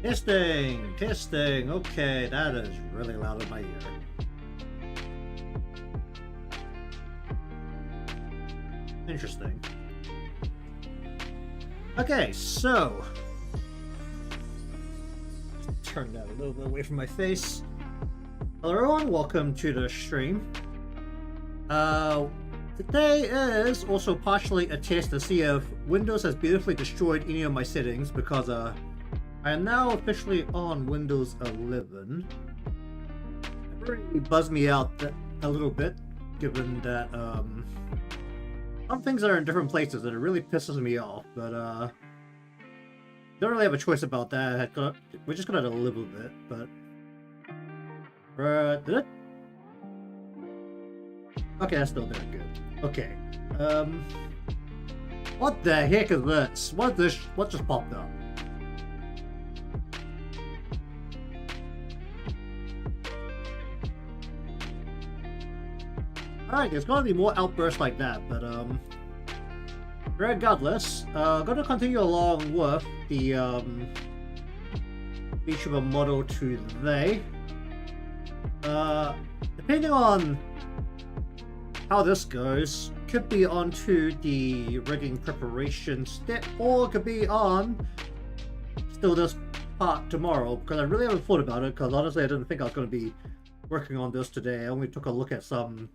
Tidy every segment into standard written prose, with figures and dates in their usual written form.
Testing, testing. Okay, that is really loud in my ear. Interesting. Okay, so turn that a little bit away from my face. Hello everyone, welcome to the stream. Today is also partially a test to see if Windows has beautifully destroyed any of my settings, because I am now officially on Windows 11. It really buzzed me out a little bit, given that some things are in different places and it really pisses me off, but don't really have a choice about that. We're just gonna live with it, but did it? Okay, that's still very good. Okay. What the heck is this? What just popped up? Alright, there's gonna be more outbursts like that, but regardless, gonna continue along with the VTuber model today. Depending on how this goes, could be on to the rigging preparation step, or could be on still this part tomorrow, because I really haven't thought about it, because honestly I didn't think I was going to be working on this today. I only took a look at some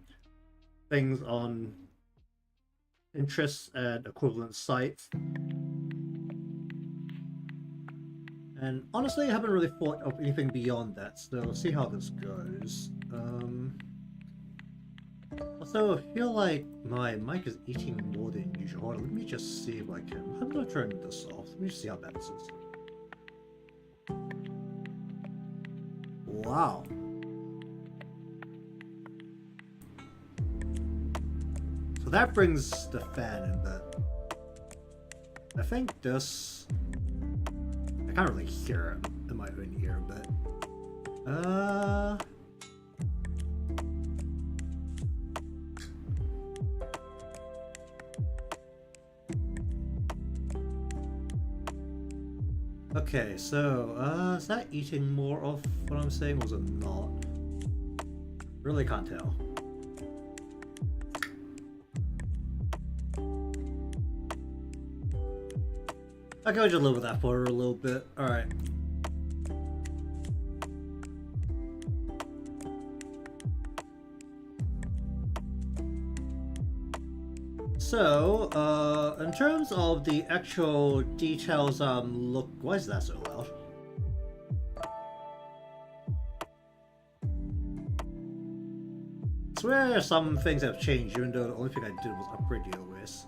things on interests and equivalent sites, and honestly I haven't really thought of anything beyond that, so we'll see how this goes. Also, I feel like my mic is eating more than usual. Hold on, let me just see if I can. I'm gonna turn this off. Let me just see how bad this is. Wow. So that brings the fan in, but I think this... I can't really hear it in my own ear, but... Okay, so, is that eating more of what I'm saying, or is it not? Really can't tell. Okay, I'll just live with that for a little bit. Alright. So, in terms of the actual details, look, why is that so loud? I swear some things have changed, even though the only thing I did was upgrade the OS.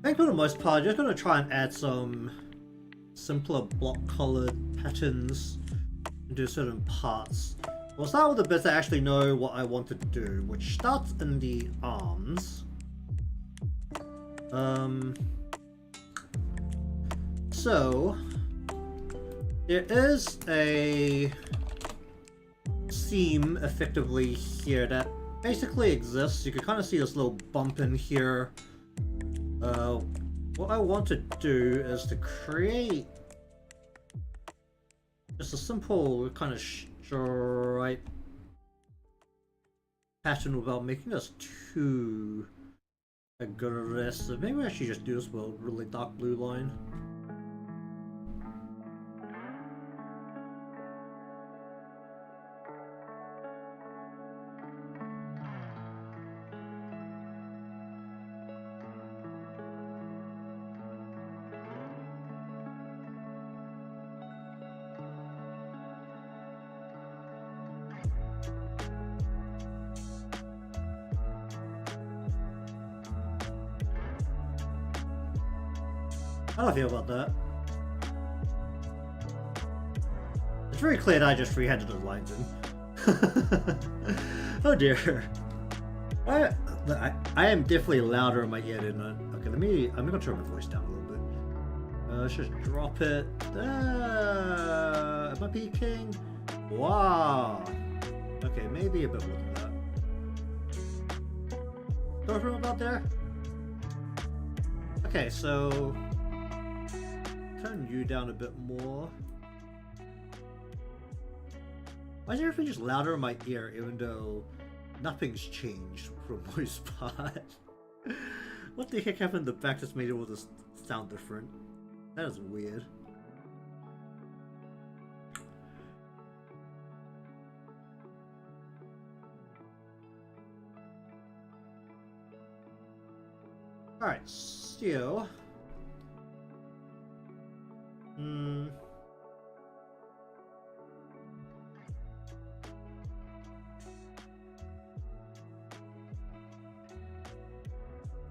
I think for the most part, I'm just gonna try and add some simpler block colored patterns into certain parts. We'll start with the bits I actually know what I want to do, which starts in the arms. So there is a seam effectively here that basically exists. You can kind of see this little bump in here. What I want to do is to create just a simple kind of stripe pattern without making this too aggressive. Maybe I should just do this with a really dark blue line. How do I feel about that? It's very clear that I just freehanded those lines in. Oh dear. I am definitely louder in my ear than okay, I'm gonna turn my voice down a little bit. Let's just drop it. Am I peaking? Wow. Okay, maybe a bit more than that. go from about there? Okay, so turn you down a bit more. Why is everything just louder in my ear even though nothing's changed for the most part? What the heck happened in the back that's made all this sound different? That is weird. Alright, so...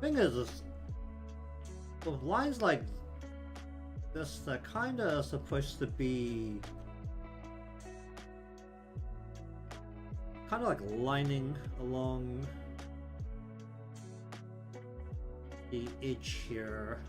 Thing is, with lines like this, they're kinda supposed to be... kinda like lining along the edge here.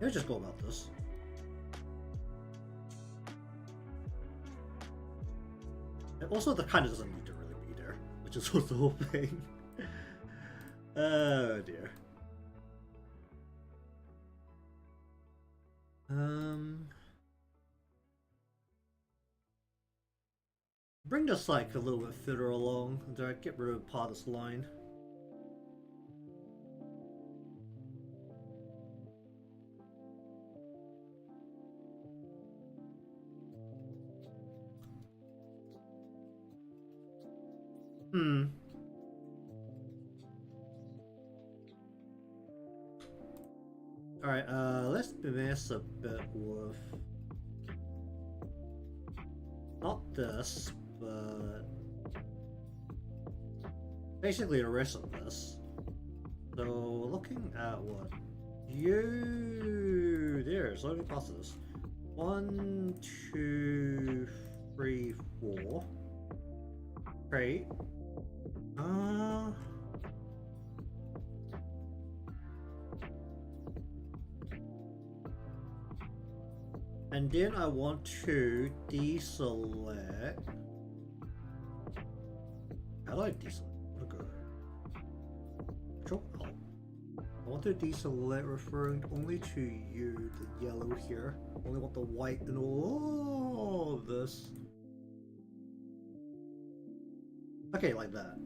Let's just go about this. And also, the kind of doesn't need to really be there, which is also the whole thing. Oh dear. Bring this like a little bit further along. Get rid of part of this line. Alright, let's mess a bit with... not this, but... basically the rest of this. So, looking at what? There, so let me pass this. 1, 2, 3, 4. Great. And then I want to deselect. How do I deselect? Control Alt. I want to deselect referring only to you, the yellow here. Only want the white and all of this. Okay, like that.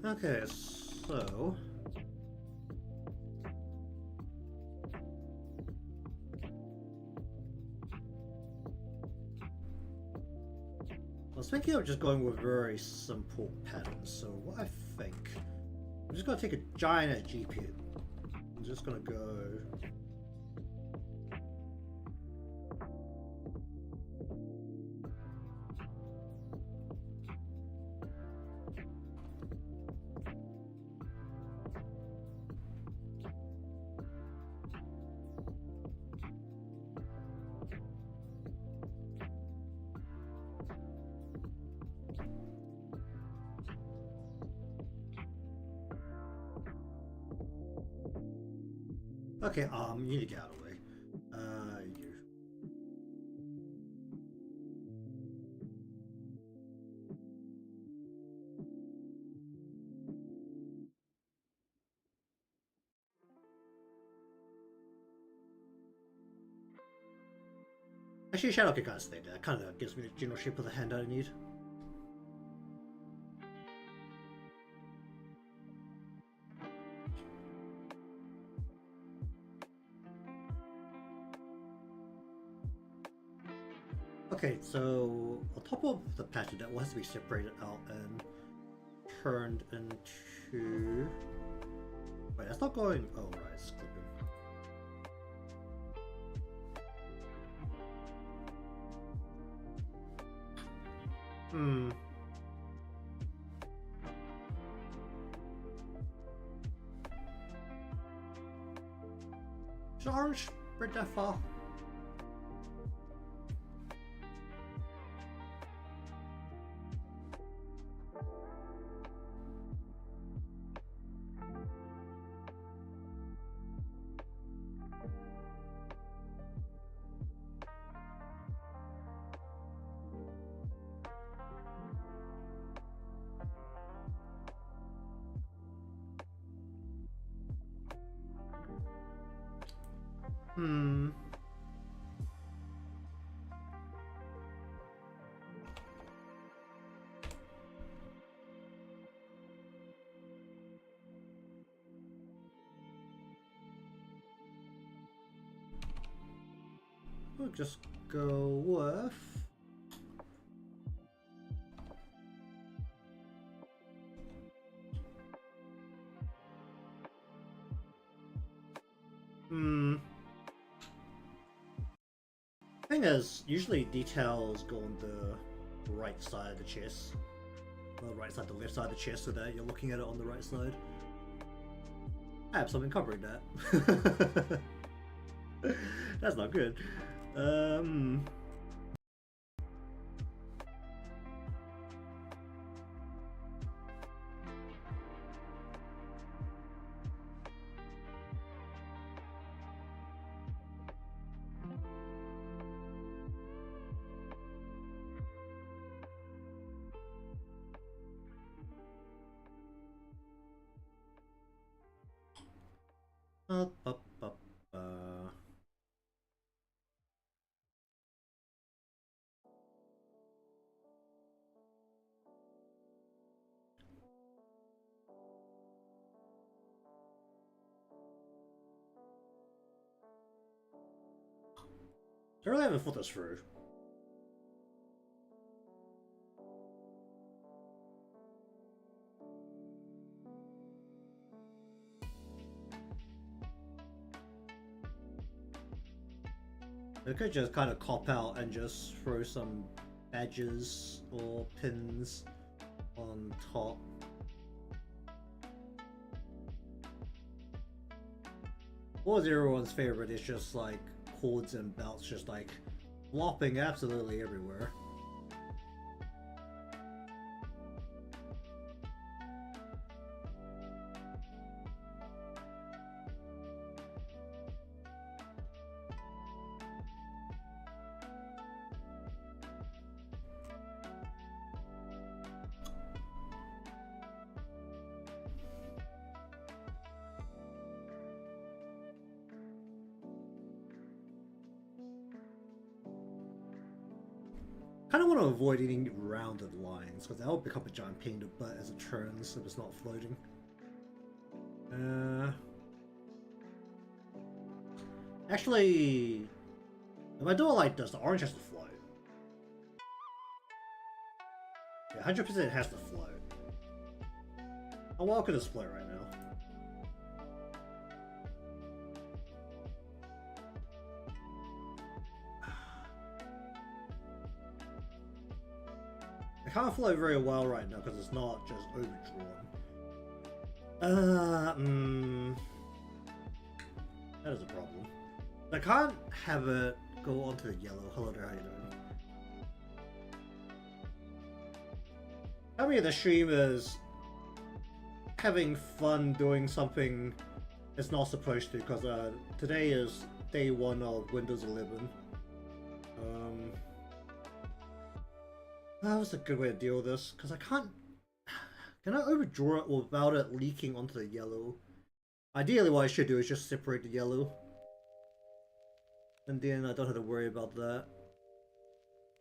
Okay, so... I was thinking of just going with very simple patterns, so what I think... I'm just going to take a giant GP. I'm just going to go... Okay, you need to get out of the way. You. Actually, Shadow can kind of stay there. That kind of gives me the general shape of the hand I need. Okay, so on top of the pattern that has to be separated out and turned into... Wait, that's not going... Oh, right, it's clipping. Is orange spread that far? Hmm. We'll just go with... Thing is, usually details go on the right side of the chest. Or the right side, the left side of the chest, so that you're looking at it on the right side. I have something covering that. That's not good. Ba, ba, ba, ba. I really haven't thought this through. I could just kind of cop out and just throw some badges or pins on top. What was everyone's favorite is just like cords and belts just like flopping absolutely everywhere. I kind of want to avoid any rounded lines because that will become a giant pain in the butt as it turns if it's not floating. Actually, if I do it like this, the orange has to float. Yeah, 100% has to float. How well could this float right now? It can't float very well right now because it's not just overdrawn. That is a problem. I can't have it go onto the yellow. Hello there, how you doing? How many of the streamers having fun doing something it's not supposed to? Because today is day 1 of Windows 11. That was a good way to deal with this, because I can't... Can I overdraw it without it leaking onto the yellow? Ideally what I should do is just separate the yellow. And then I don't have to worry about that.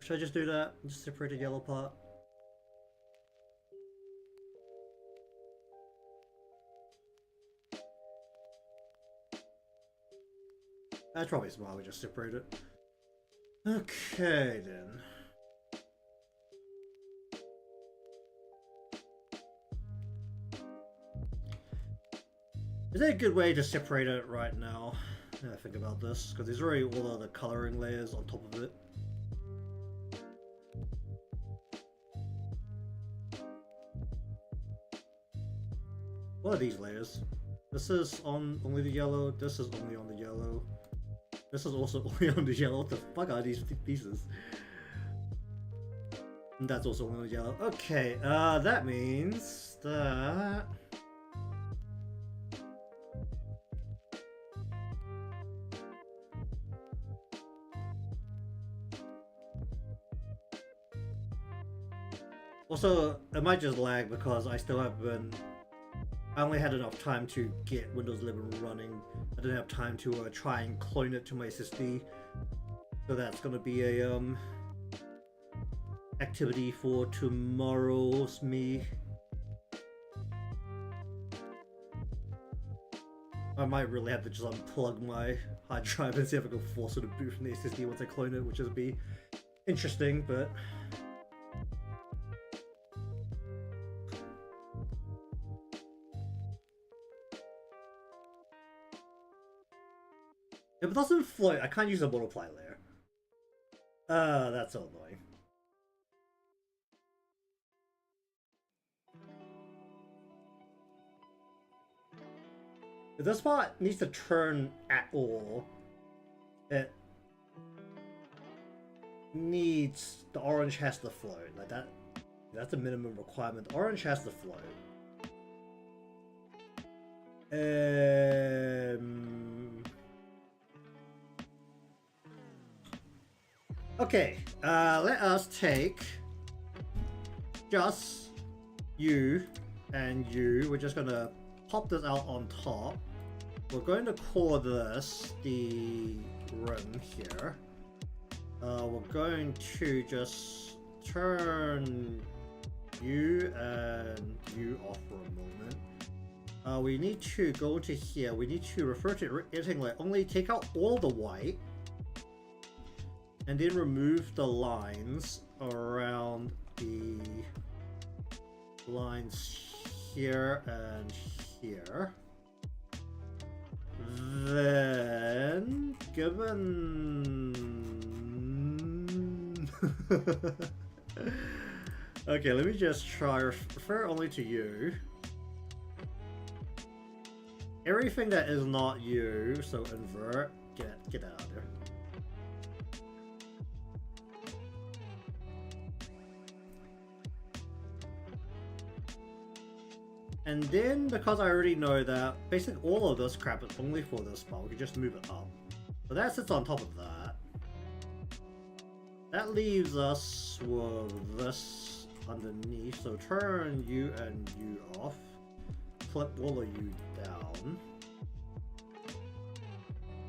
Should I just do that? Just separate the yellow part? That's probably smart, we just separate it. Okay then. Is that a good way to separate it right now? I think about this, because there's already all the other colouring layers on top of it. What are these layers? This is on only the yellow, this is only on the yellow. This is also only on the yellow. What the fuck are these pieces? And that's also only on the yellow. Okay, that means that... Also, it might just lag because I still haven't I only had enough time to get Windows 11 running. I didn't have time to try and clone it to my SSD. So that's gonna be a activity for tomorrow's me. I might really have to just unplug my hard drive and see if I can force it to boot from the SSD once I clone it, which would be interesting, but... If it doesn't float, I can't use a multiply layer. That's so annoying. If this part needs to turn at all, it needs... the orange has to float. Like that, that's a minimum requirement. The orange has to float. Okay, let us take just you and you. We're just gonna pop this out on top. We're going to call this the rim here. We're going to just turn you and you off for a moment. We need to go to here. We need to refer to anything like only take out all the white. And then remove the lines around the lines here and here. Then, given... Okay, let me just try, refer only to you. Everything that is not you, so invert, get out of there. And then, because I already know that basically all of this crap is only for this part, we can just move it up. So that sits on top of that. That leaves us with this underneath. So turn you and you off. Flip all of you down.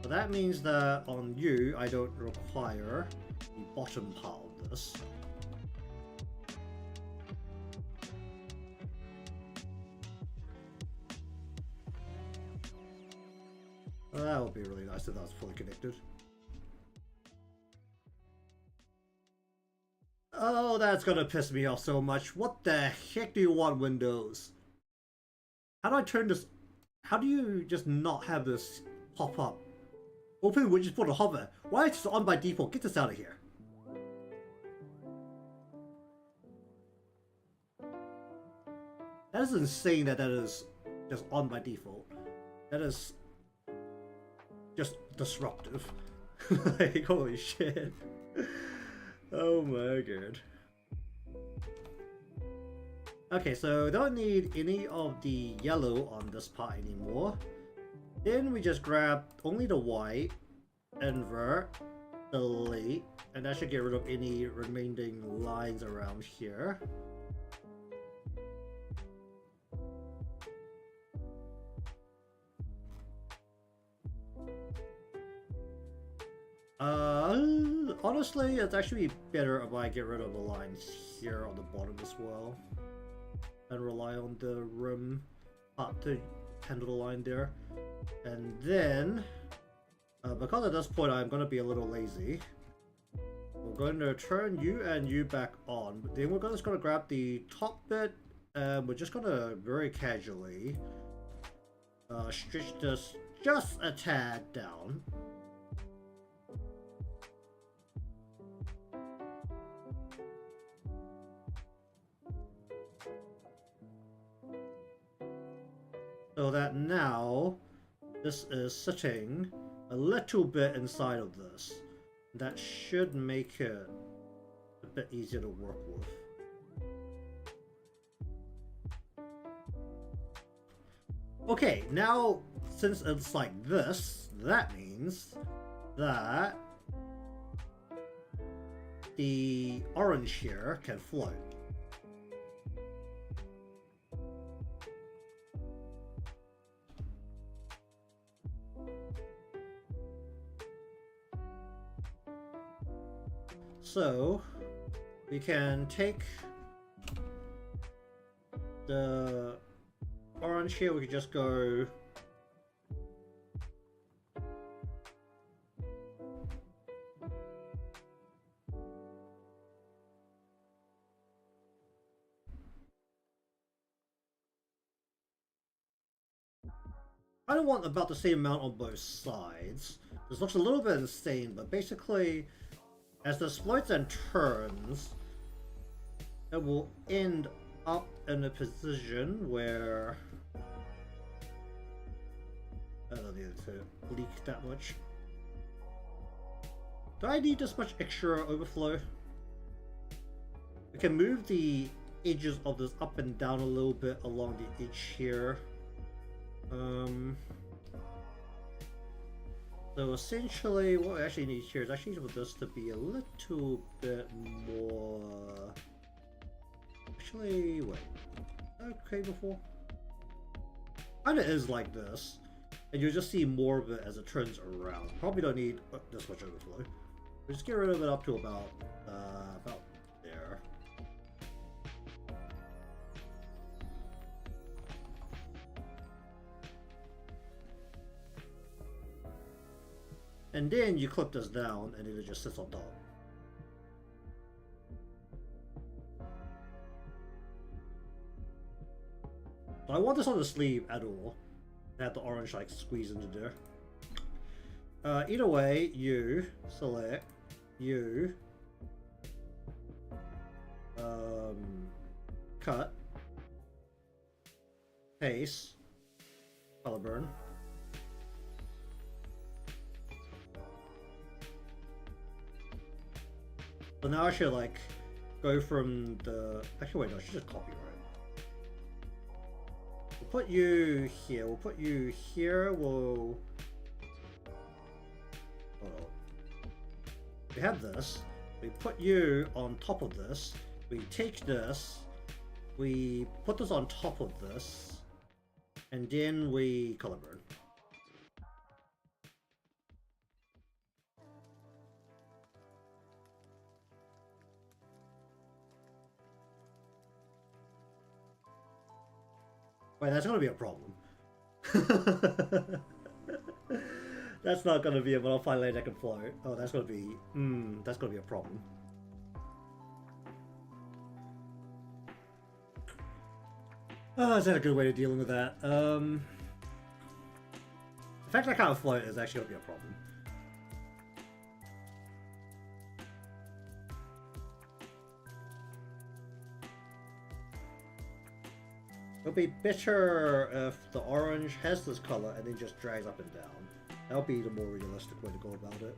So that means that on you, I don't require the bottom part of this. That would be really nice if that was fully connected. Oh, that's gonna piss me off so much. What the heck do you want, Windows? How do I turn this? How do you just not have this pop up? Open widget for the hover. Why is it on by default? Get this out of here. That is insane that is just on by default. That is just disruptive. Like, holy shit. Oh my god. Okay, so don't need any of the yellow on this part anymore. Then we just grab only the white, invert, delete, and that should get rid of any remaining lines around here. Honestly, it's actually better if I get rid of the lines here on the bottom as well. And rely on the rim part to handle the line there. And then, because at this point I'm going to be a little lazy, we're going to turn you and you back on. But then we're just going to grab the top bit, and we're just going to very casually stretch this just a tad down. So that now this is sitting a little bit inside of this. That should make it a bit easier to work with. Okay, now since it's like this, that means that the orange here can float. So we can take the orange here, we could just go I don't want about the same amount on both sides. This looks a little bit insane, but basically as this explodes and turns, it will end up in a position where I don't need to leak that much. Do I need this much extra overflow? We can move the edges of this up and down a little bit along the edge here. So essentially what we actually need here is actually for this to be a little bit more... Actually, wait. Okay before? Kinda is like this. And you'll just see more of it as it turns around. Probably don't need this much overflow. We'll just get rid of it up to about there. And then you clip this down and it just sits on top. So I want this on the sleeve at all. Have the orange like squeeze into there. Either way, you select you cut, paste, color burn. So now I should like go from the actually wait no I should just copy right. We'll put you here, we'll put you here, we'll hold on. We have this, we put you on top of this, we take this, we put this on top of this, and then we color burn. Wait, that's gonna be a problem. That's not gonna be a modified lane that can float. Oh, that's gonna be a problem. Oh, is that a good way of dealing with that? The fact that I can't float is actually gonna be a problem. It'll be better if the orange has this color and then just drags up and down. That'll be the more realistic way to go about it.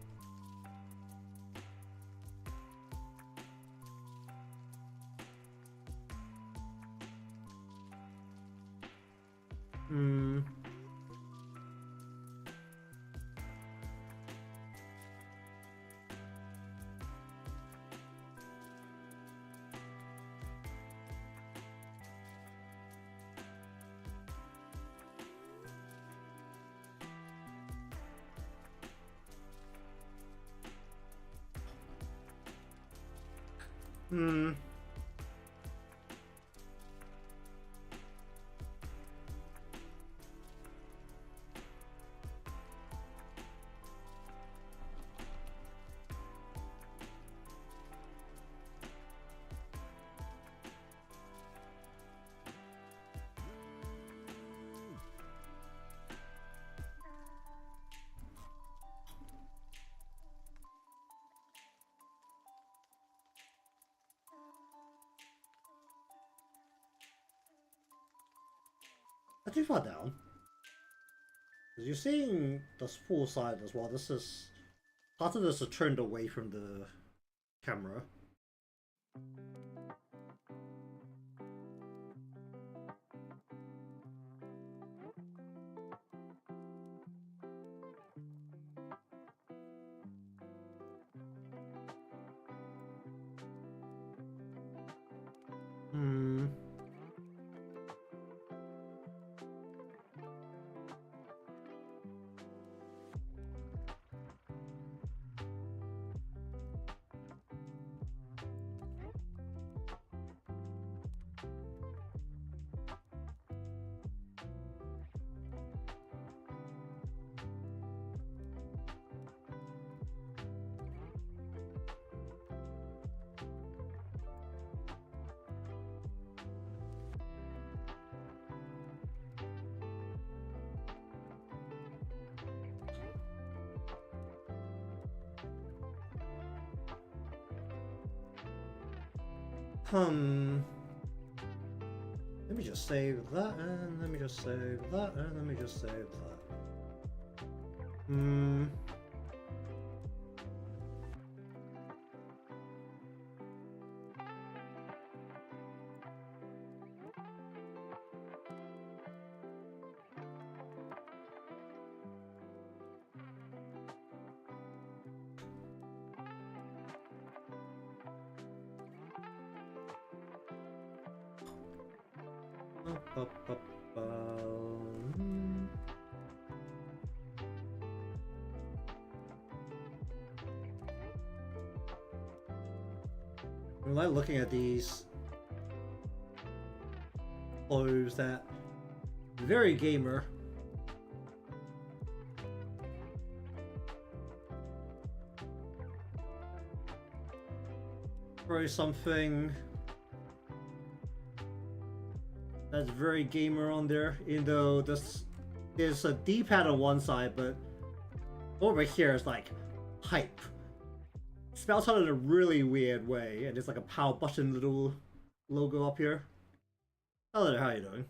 Not too far down. Because you're seeing this full side as well. This is... part of this is turned away from the camera. Let me just save that, and let me just save that, and let me just save that. I like looking at these clothes that very gamer. Probably something that's very gamer on there, even though there's a D-pad on one side, but over here is like hype. Spelled out in a really weird way, and there's like a power button little logo up here. Hello, how are you doing?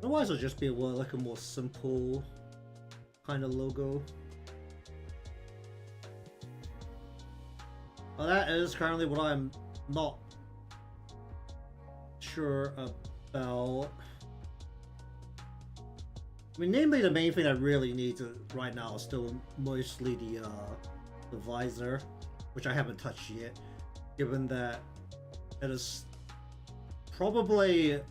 Otherwise, it'll just be like a more simple kind of logo. Well, that is currently what I'm not sure about. I mean, namely, the main thing I really need right now is still mostly the visor, which I haven't touched yet, given that it is probably, if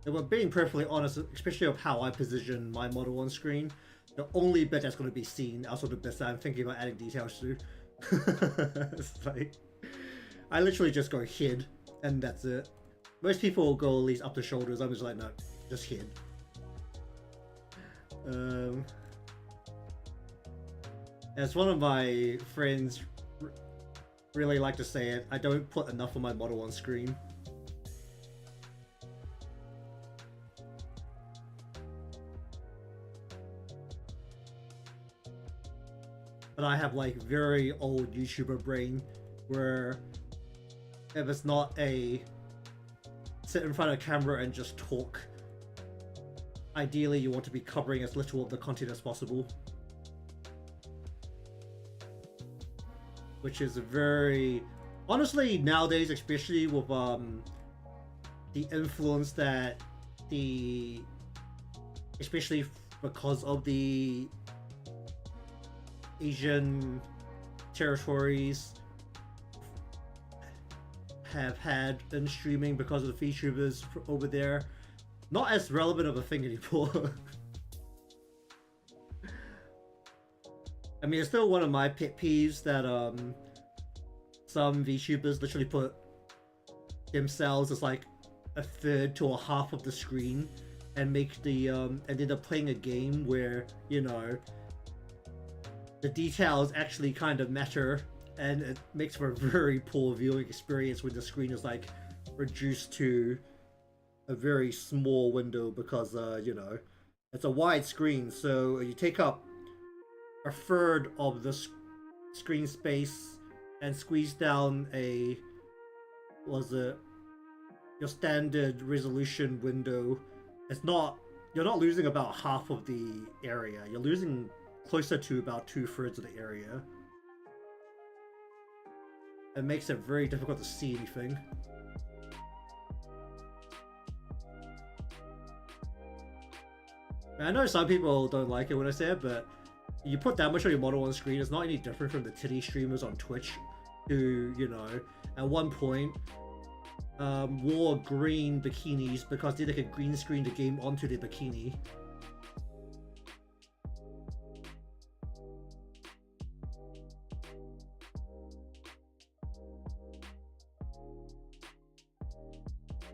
we're being perfectly honest, especially of how I position my model on screen, the only bit that's going to be seen outside the bits that I'm thinking about adding details to. It's like, I literally just go hid, and that's it. Most people will go at least up the shoulders. I'm just like, no, just hid. As one of my friends really like to say it, I don't put enough of my model on screen. But I have like very old YouTuber brain where if it's not a sit in front of a camera and just talk, ideally you want to be covering as little of the content as possible. Which is very, honestly nowadays, especially with the influence that especially because of the Asian territories have had in streaming because of the VTubers over there, not as relevant of a thing anymore. I mean, it's still one of my pet peeves that some VTubers literally put themselves as like a third to a half of the screen and make the and end up playing a game where, you know, the details actually kind of matter, and it makes for a very poor viewing experience when the screen is like reduced to a very small window because you know, it's a wide screen, so you take up a third of the screen space and squeeze down a, your standard resolution window. It's not, you're not losing about half of the area, you're losing closer to about 2/3 of the area. It makes it very difficult to see anything. I know some people don't like it when I say it, but you put that much of your model on screen, it's not any different from the titty streamers on Twitch who, you know, at one point wore green bikinis because they could green screen the game onto their bikini.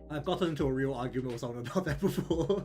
I've gotten into a real argument with someone about that before.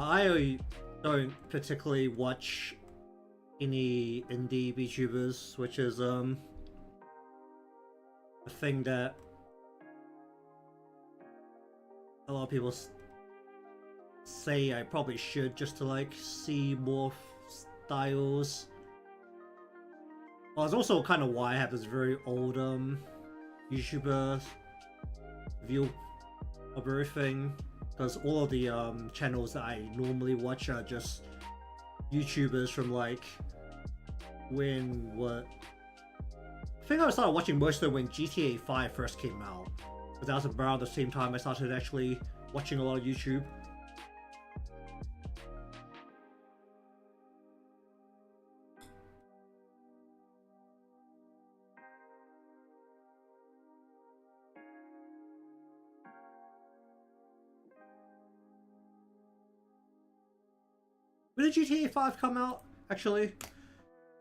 I don't particularly watch any indie VTubers, which is a thing that a lot of people say I probably should, just to like see more styles. Well, it's also kind of why I have this very old YouTuber view of everything, because all of the channels that I normally watch are just YouTubers from like when what I think I started watching most of them when GTA 5 first came out, because that was around the same time I started actually watching a lot of YouTube. When did GTA 5 come out, actually?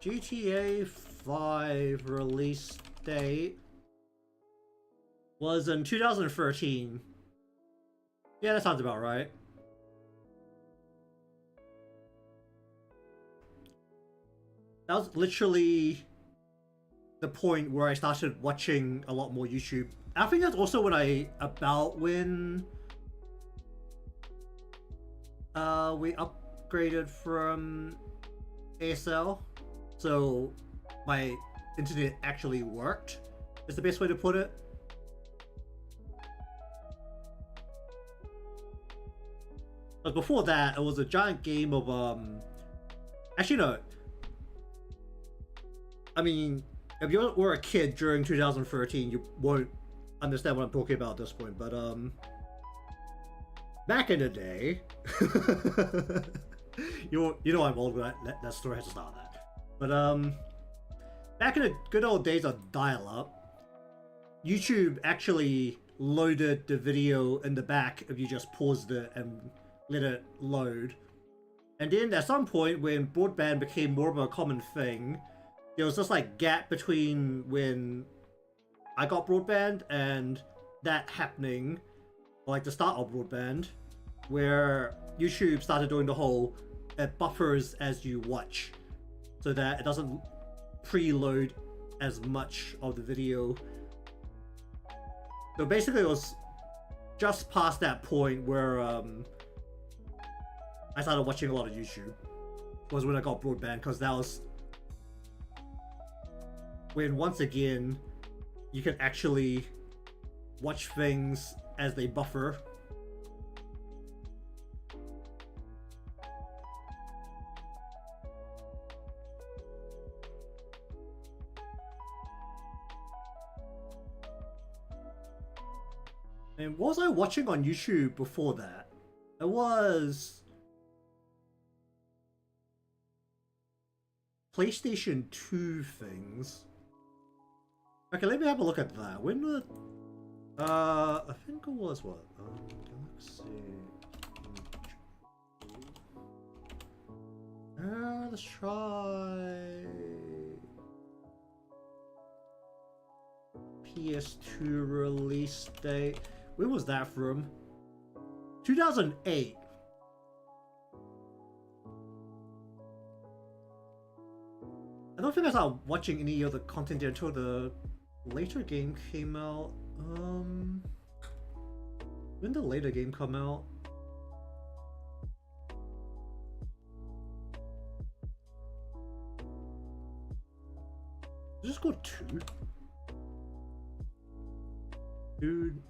GTA 5 release date was in 2013. Yeah, that sounds about right. That was literally the point where I started watching a lot more YouTube. I think that's also when we upgraded from ASL, so my internet actually worked, is the best way to put it. But before that, it was a giant game of actually no, I mean, if you were a kid during 2013, you won't understand what I'm talking about at this point, but back in the day, you know I'm old, but that story has to start that. But back in the good old days of dial-up, YouTube actually loaded the video in the back if you just paused it and let it load. And then at some point when broadband became more of a common thing, there was this like gap between when I got broadband and that happening, like the start of broadband, where YouTube started doing the whole it buffers as you watch, so that it doesn't preload as much of the video. So basically it was just past that point where I started watching a lot of YouTube, was when I got broadband, because that was when once again you can actually watch things as they buffer. And what was I watching on YouTube before that? It was PlayStation 2 things. Okay, let me have a look at that. When did... I think it was what? Galaxy... let's try... PS2 release date. When was that from? 2008. I don't think I started watching any other content until the later game came out. When did the later game come out? Just go 2. Dude,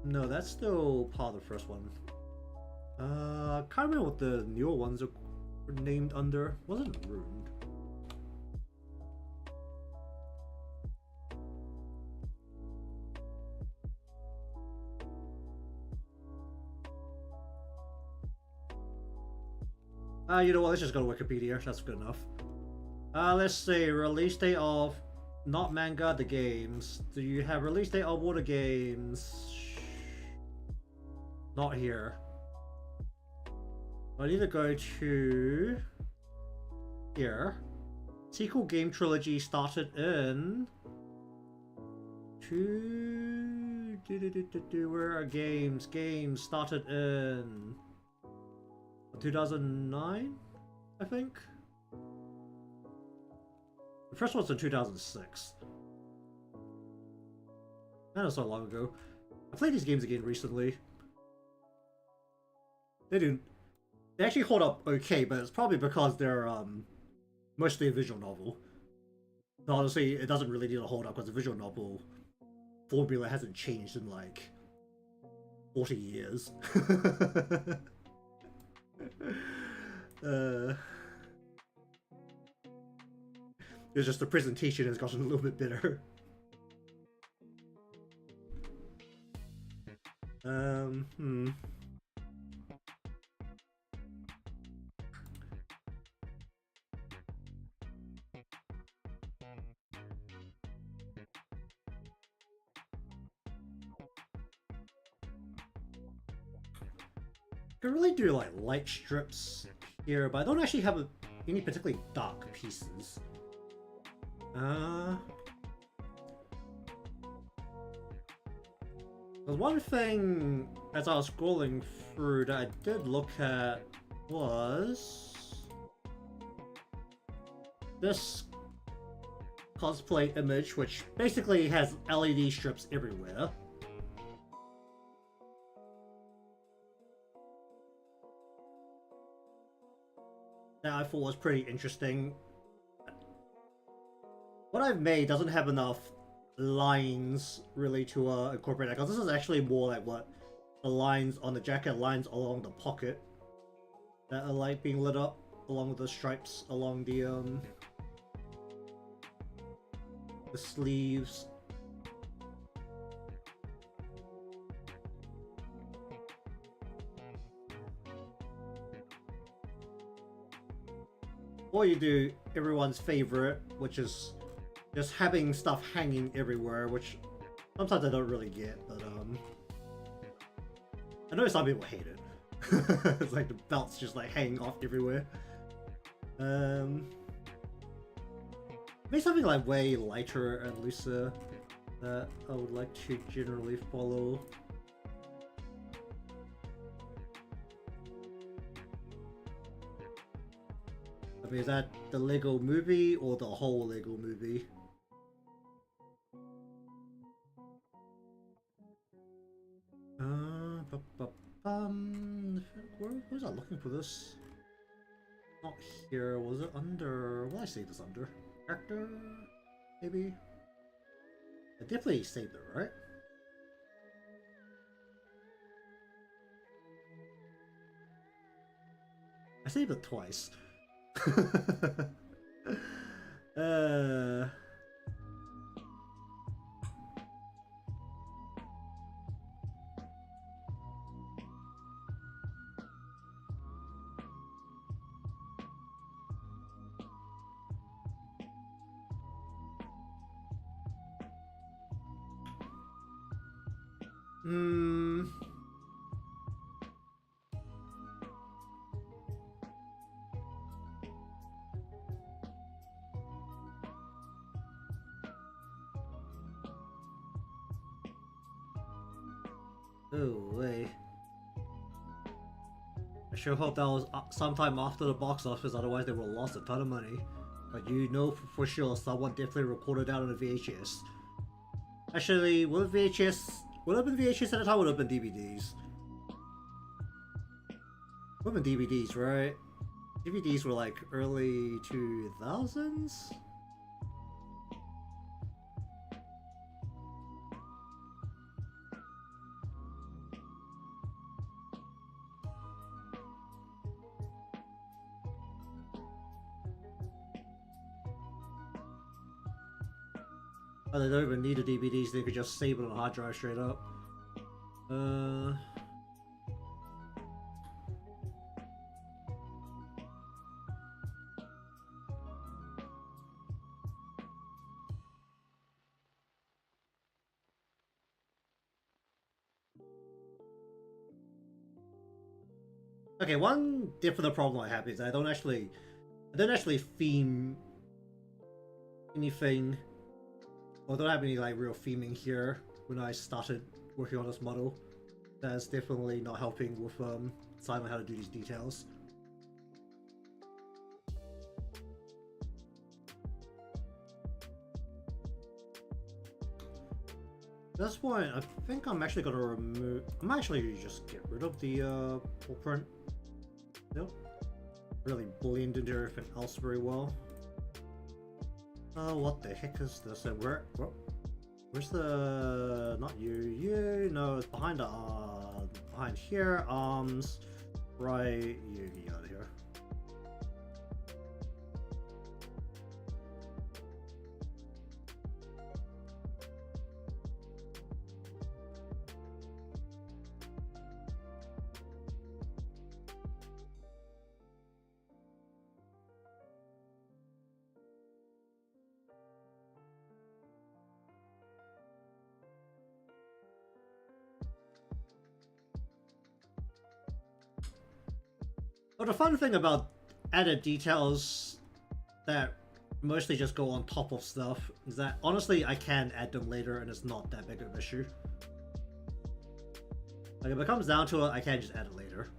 no, that's still part of the first one. Can't remember what the newer ones are named under. Wasn't ruined. You know what, let's just go to Wikipedia, that's good enough. Let's see, release date of not manga, the games. Do you have release date of all the games? Not here. I need to go to here. Sequel game trilogy started in where are games? Games started in 2009, I think. The first one's in 2006. That was so long ago. I played these games again recently. They actually hold up okay, but it's probably because they're mostly a visual novel. So honestly, it doesn't really need to hold up because the visual novel formula hasn't changed in like 40 years. It's just the presentation has gotten a little bit better. I can really do like light strips here, but I don't actually have any particularly dark pieces. There's one thing as I was scrolling through that I did look at was this cosplay image, which basically has LED strips everywhere. That I thought was pretty interesting. What I've made doesn't have enough lines really to incorporate that, because this is actually more like what the lines on the jacket, lines along the pocket that are like being lit up, along with the stripes along the sleeves. Or you do everyone's favorite, which is just having stuff hanging everywhere, which sometimes I don't really get, but I know some people hate it. It's like the belt's just like hanging off everywhere. Maybe something like way lighter and looser that I would like to generally follow. I mean, is that the Lego movie or the whole Lego movie? Where was I looking for this? Not here. Was it under? What did I save this under? Character? Maybe? I definitely saved it, right? I saved it twice. Oh, wait. I sure hope that was sometime after the box office, otherwise they would have lost a ton of money. But you know for sure someone definitely recorded that on a VHS. Actually, would have been VHS at the time, would have been DVDs. Would have been DVDs, right? DVDs were like early 2000s? Oh, they don't even need the DVDs, they could just save it on a hard drive straight up. Okay, one different problem I have is I don't actually theme anything. I don't have any like real theming here when I started working on this model. That's definitely not helping with deciding how to do these details. At this point, I think I'm actually gonna remove. I'm actually just get rid of the full print. Yep. Really blend into everything else very well. What the heck is this? And where's the? Not you. You. No, it's behind the. Behind here. Arms. Right. You. Get out of here. But the fun thing about added details that mostly just go on top of stuff is that honestly I can add them later and it's not that big of an issue. Like if it comes down to it, I can just add it later.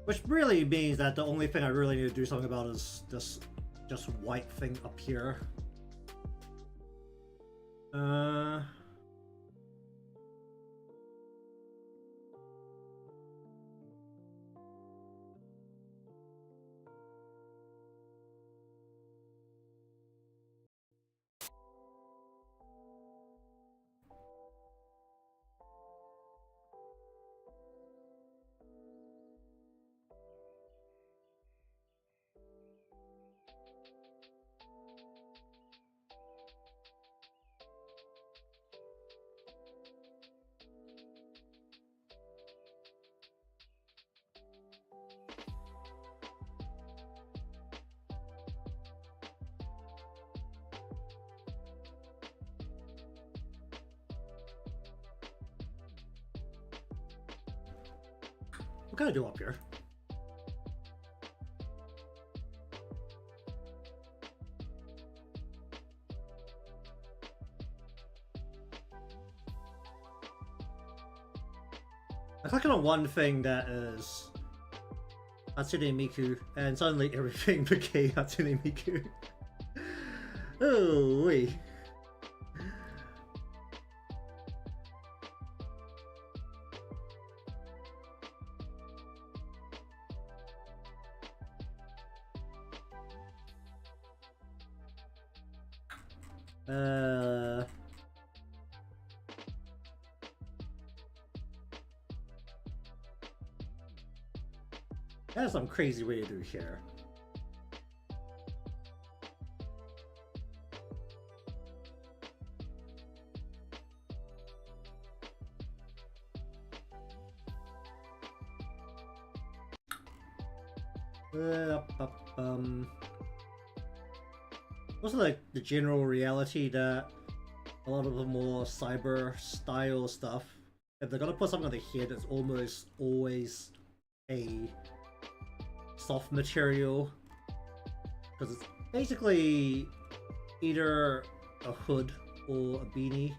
Which really means that the only thing I really need to do something about is this just white thing up here. What can I do up here? I click on one thing that is Hatsune Miku, and suddenly everything became Hatsune Miku. Oh, wait. That's some crazy way to do here. Also, like the general reality that a lot of the more cyber style stuff, if they're gonna put something on the head, it's almost always a soft material, because it's basically either a hood or a beanie.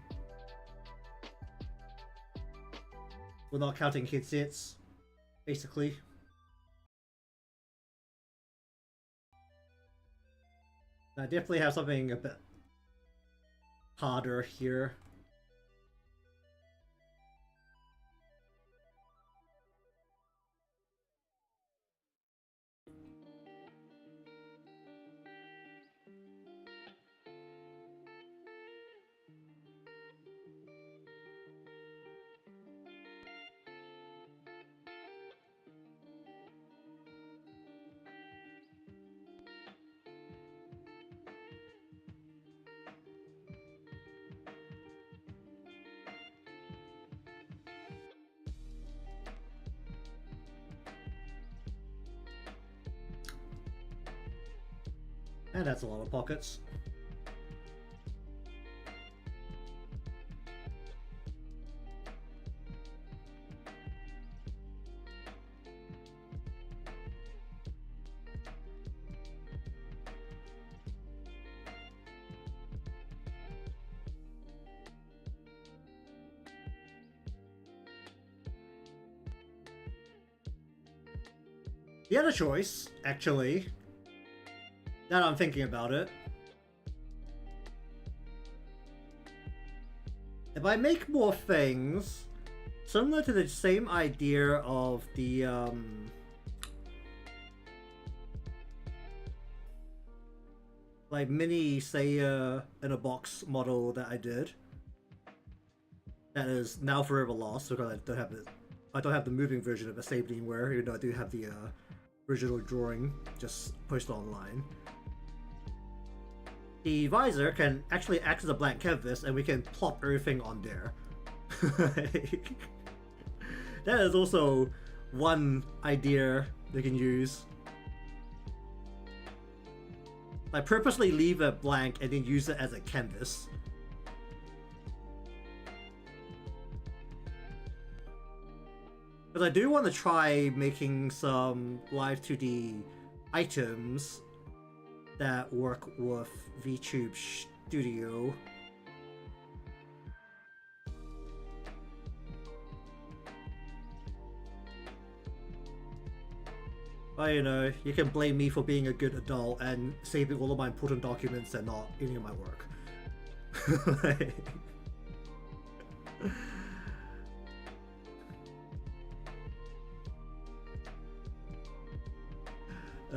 We're not counting headsets, basically. I definitely have something a bit harder here. And that's a lot of pockets. The other choice, actually, now that I'm thinking about it, if I make more things similar to the same idea of the like mini Seiya in a box model that I did, that is now forever lost because I don't have the moving version of it saved anywhere, even though I do have the original drawing just posted online. The visor can actually act as a blank canvas and we can plop everything on there. That is also one idea we can use. Like purposely leave it blank and then use it as a canvas. Because I do want to try making some live 2D items that work with VTube Studio. But you know, you can blame me for being a good adult and saving all of my important documents and not any of my work. Like... I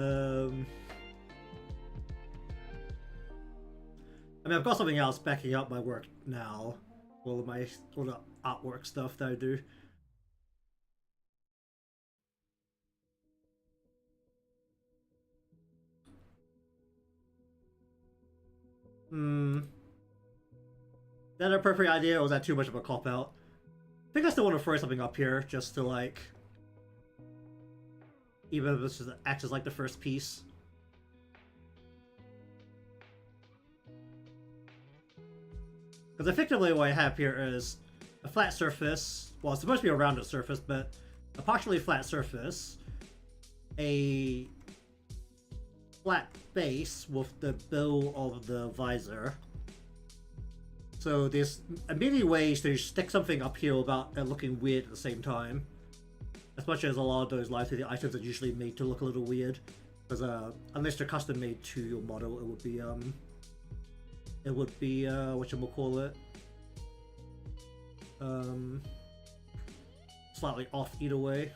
mean, I've got something else backing up my work now. All the artwork stuff that I do. Is that a perfect idea, or was that too much of a cop-out? I think I still want to throw something up here, just to like... even if this just acts as like the first piece. Because effectively what I have here is a flat surface, well, it's supposed to be a rounded surface, but a partially flat surface, a flat base with the bill of the visor. So there's many ways to stick something up here without it looking weird at the same time. As much as a lot of those live 3D items are usually made to look a little weird. Because unless they're custom made to your model, it would be whatchamacallit, slightly off either way.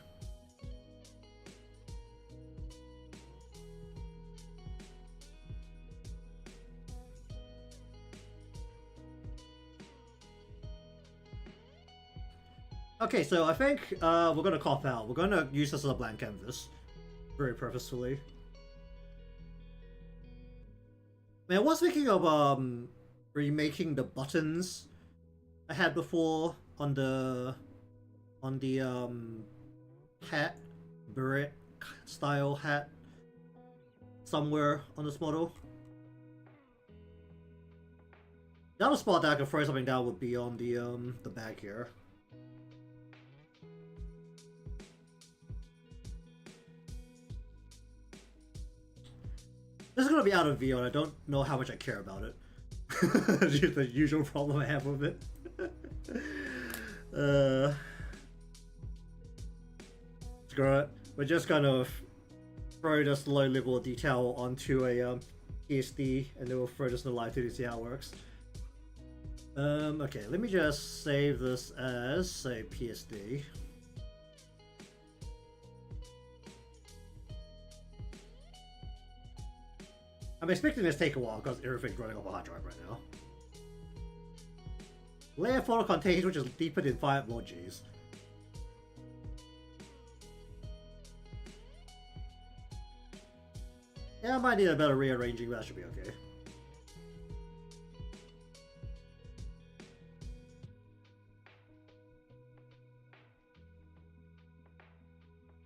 Okay, so I think we're gonna cop out. We're gonna use this as a blank canvas, very purposefully. Man, I was thinking of remaking the buttons I had before on the hat, beret style hat somewhere on this model. The other spot that I could throw something down would be on the back here. This is gonna be out of view and I don't know how much I care about it. It's the usual problem I have with it. Screw it. We're just gonna throw this low level of detail onto a PSD and then we'll throw this in the live to see how it works. Okay, let me just save this as, say, PSD. I'm expecting this to take a while because everything's running off a hard drive right now. Layer photo contains which is deeper than 5 emojis. Yeah, I might need a better rearranging, but that should be okay.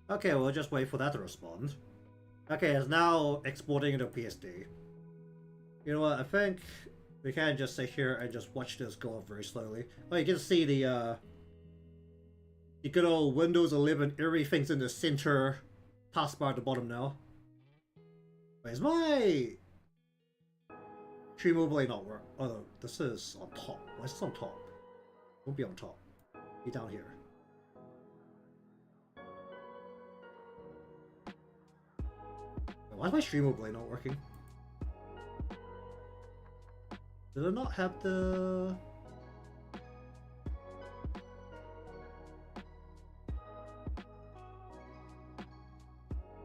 Okay, we'll just wait for that to respond. Okay, it's now exporting into PSD. You know what, I think we can just sit here and just watch this go up very slowly. Well, you can see the good old Windows 11, everything's in the center taskbar at the bottom now. Wait, is my tree overlay not work? Oh no, this is on top. Why is this on top? It won't be on top. Be down here. Why is my stream overlay not working? Did I not have the...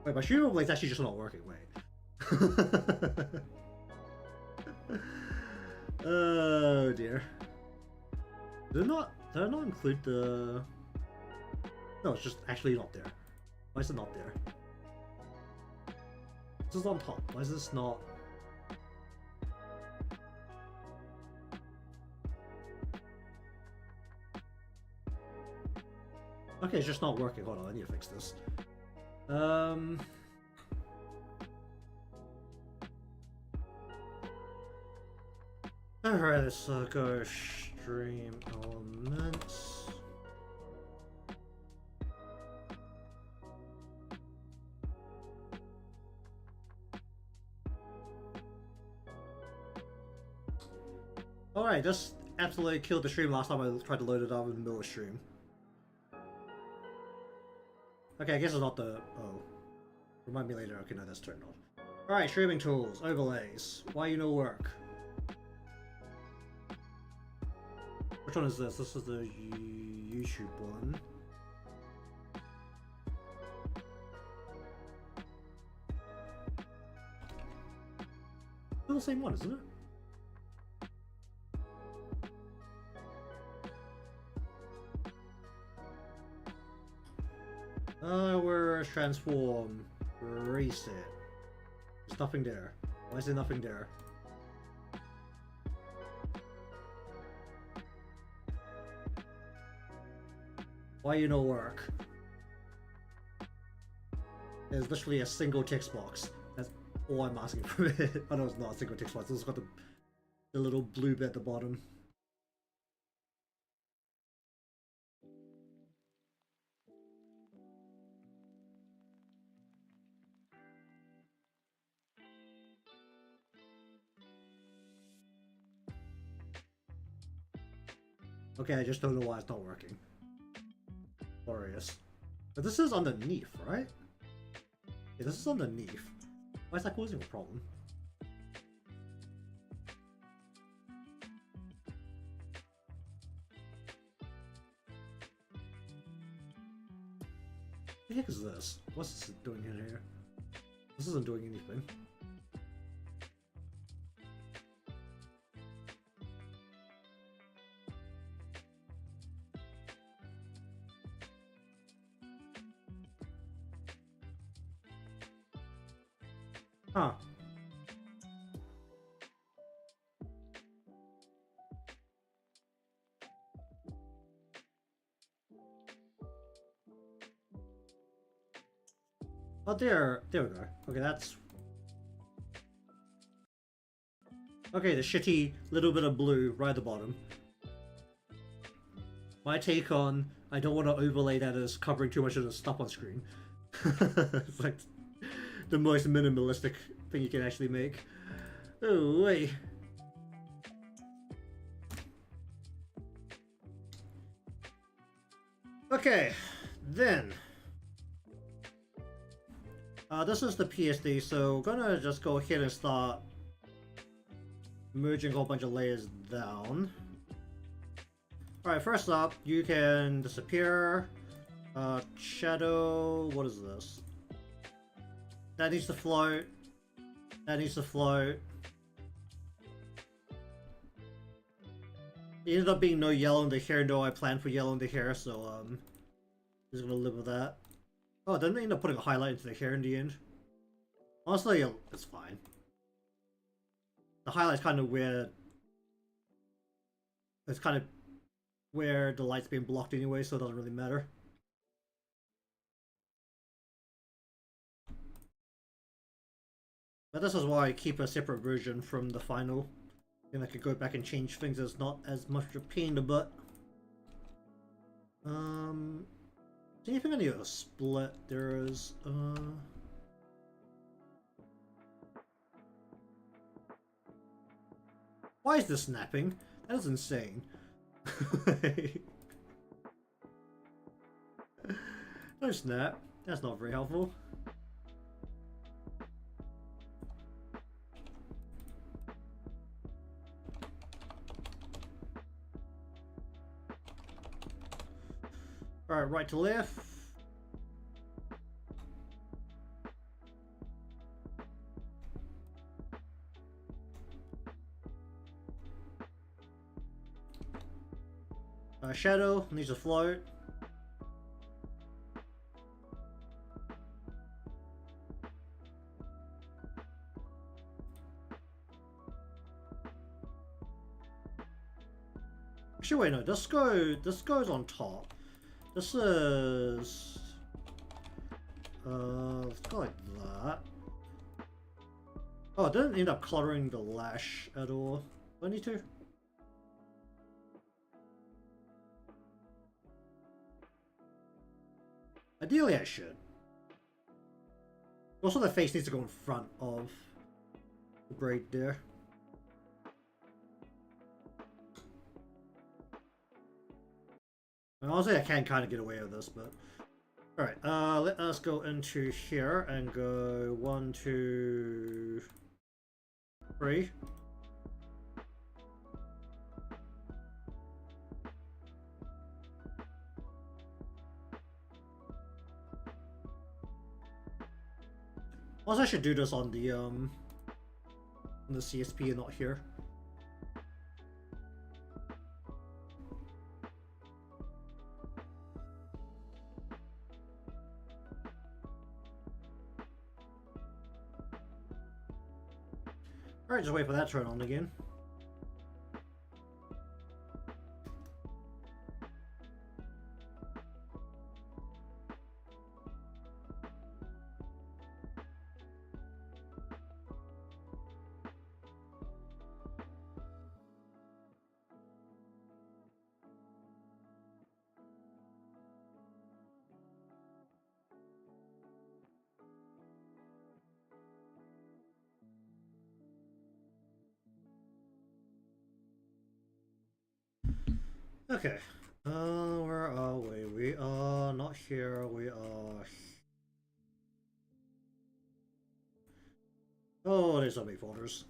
Wait, my stream overlay is actually just not working, wait. Oh dear. Did I not include the... No, it's just actually not there. Why is it not there? This is on top. Why is this not... Okay, it's just not working. Hold on, I need to fix this. Alright, let's go stream elements. Alright, just absolutely killed the stream last time I tried to load it up in the middle of stream. Okay, I guess it's not the... Oh. Remind me later. Okay, no, that's turned on. Alright, streaming tools, overlays. Why you no work? Which one is this? This is the YouTube one. It's the same one, isn't it? Where's transform? Reset. There's nothing there. Why is there nothing there? Why you no work? There's literally a single text box. That's all I'm asking for it. Oh no, it's not a single text box. It's got the little blue bit at the bottom. Okay, I just don't know why it's not working. Glorious. But this is underneath, right? Yeah, this is underneath. Why is that causing a problem? What the heck is this? What's this doing in here? This isn't doing anything. Huh. Oh, there we go. Okay, that's... Okay, the shitty little bit of blue right at the bottom. My take on, I don't want to overlay that as covering too much of the stuff on screen. It's like the most minimalistic thing you can actually make. Oh, wait. Okay, then. This is the PSD, so we're gonna just go ahead and start merging a whole bunch of layers down. Alright, first up, you can disappear. Shadow, what is this? That needs to float. That needs to float. It ended up being no yellow in the hair, no I planned for yellow in the hair, so just gonna live with that. Oh, didn't they end up putting a highlight into the hair in the end? Honestly, it's fine. The highlight's kind of weird. It's kind of where the light's being blocked anyway, so it doesn't really matter. But this is why I keep a separate version from the final. And I could go back and change things. It's not as much a pain in the butt. Is anything I need to split? There is, Why is this snapping? That is insane. No snap. That's not very helpful. Alright, right to left. Shadow needs to float. Actually, wait, no. This goes on top. This is let's go like that. Oh, it didn't end up cluttering the lash at all. Do I need to? Ideally, I should. Also, the face needs to go in front of the braid there. Honestly, I can kind of get away with this, but alright. Let us go into here and go 1, 2, 3. Also, I should do this on the CSP and not here. Alright, just wait for that to turn on again. Okay. Where are we? We are not here. We are. Oh, there's so many folders.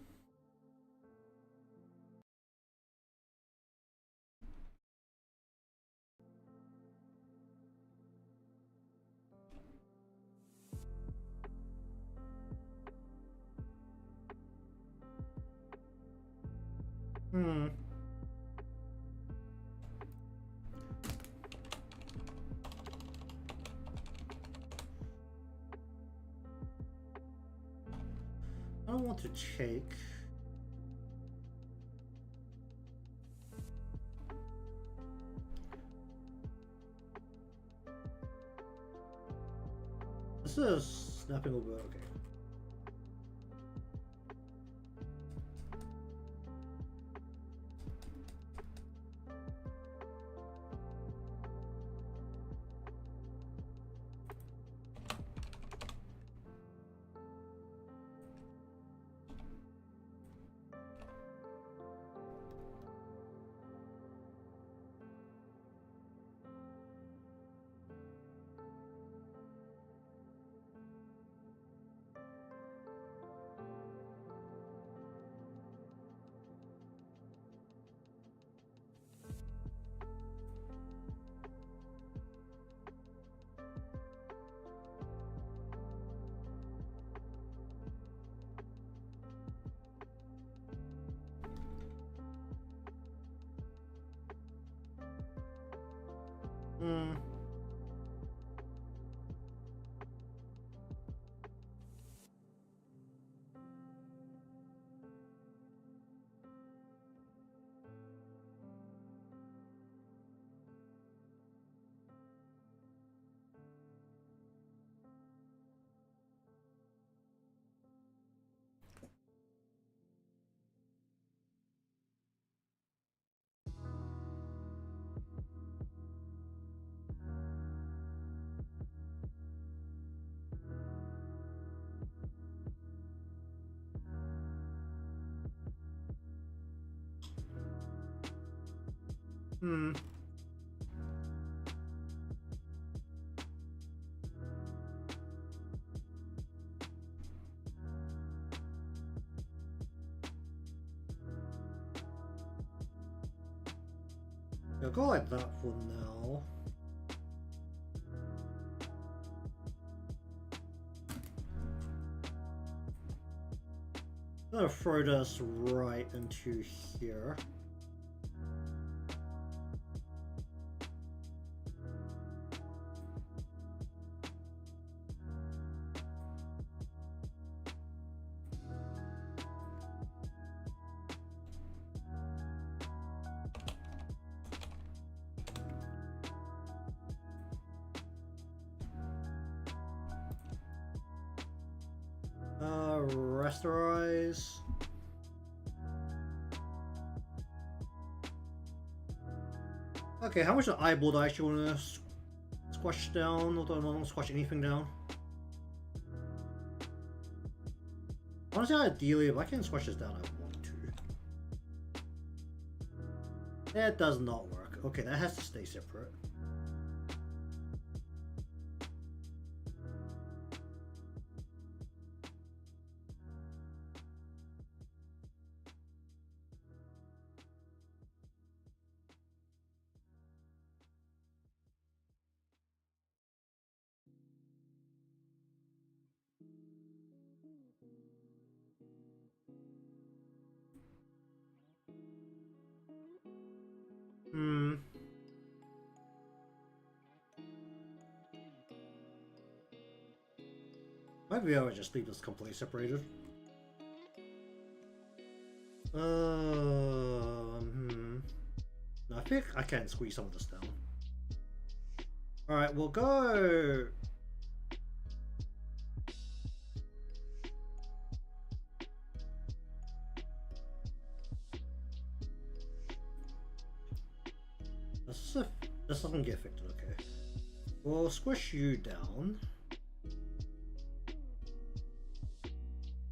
Hmm. I don't want to take. This is snapping over. Okay. Hmm. Hmm. Yeah, go like that for now. I'm gonna throw this right into here. Rasterize. Okay, how much of the eyeball do I actually want to squash down? Although I don't want to squash anything down. Honestly, ideally, if I can squash this down, I want to. That does not work. Okay, that has to stay separate. Maybe I would just leave this completely separated. No, I think I can squeeze some of this down. Alright, we'll go. This doesn't get affected, okay. We'll squish you down.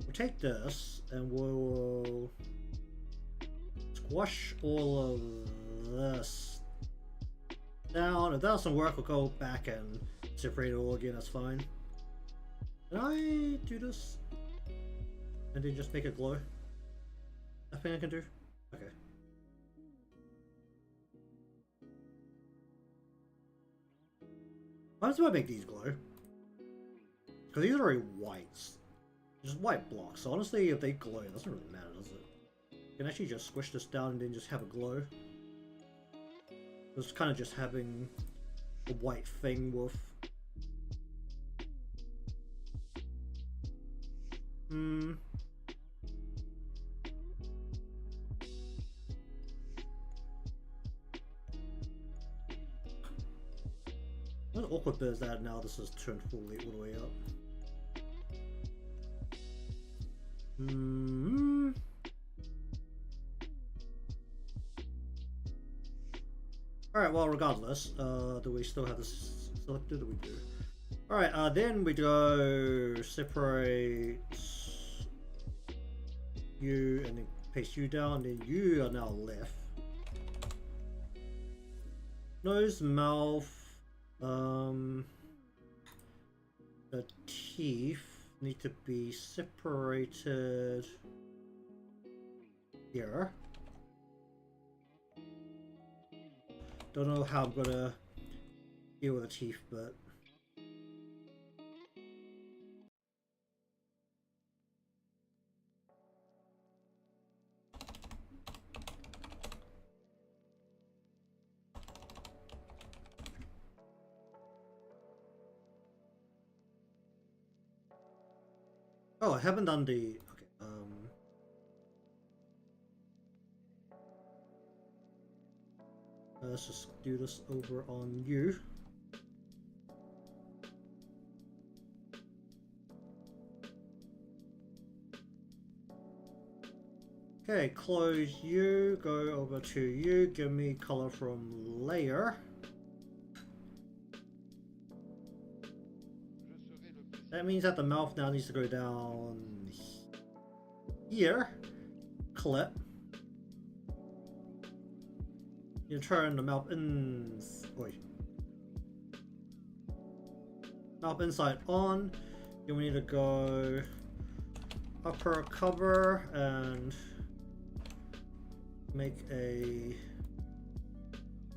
We'll take this and we'll squash all of this down. If that doesn't work, we'll go back and separate it all again, that's fine. Can I do this? And then just make it glow? I think I can do? Okay. Why do I make these glow? Because these are already whites. Just white blocks. So honestly, if they glow, it doesn't really matter, does it? You can actually just squish this down and then just have a glow. It's kind of just having a white thing with... What awkward bit is that now this is turned fully all the way up? Alright, well, regardless, do we still have this selected? We do. Alright, then we go separate you and then paste you down, then you are now left. Nose, mouth, the teeth need to be separated here. Don't know how I'm gonna deal with the teeth, but oh, I haven't done the... Okay, let's just do this over on you. Okay, close you, go over to you, give me color from layer. That means that the mouth now needs to go down here. Clip. You turn the mouth in. Wait. Mouth inside on. Then we need to go upper cover and make a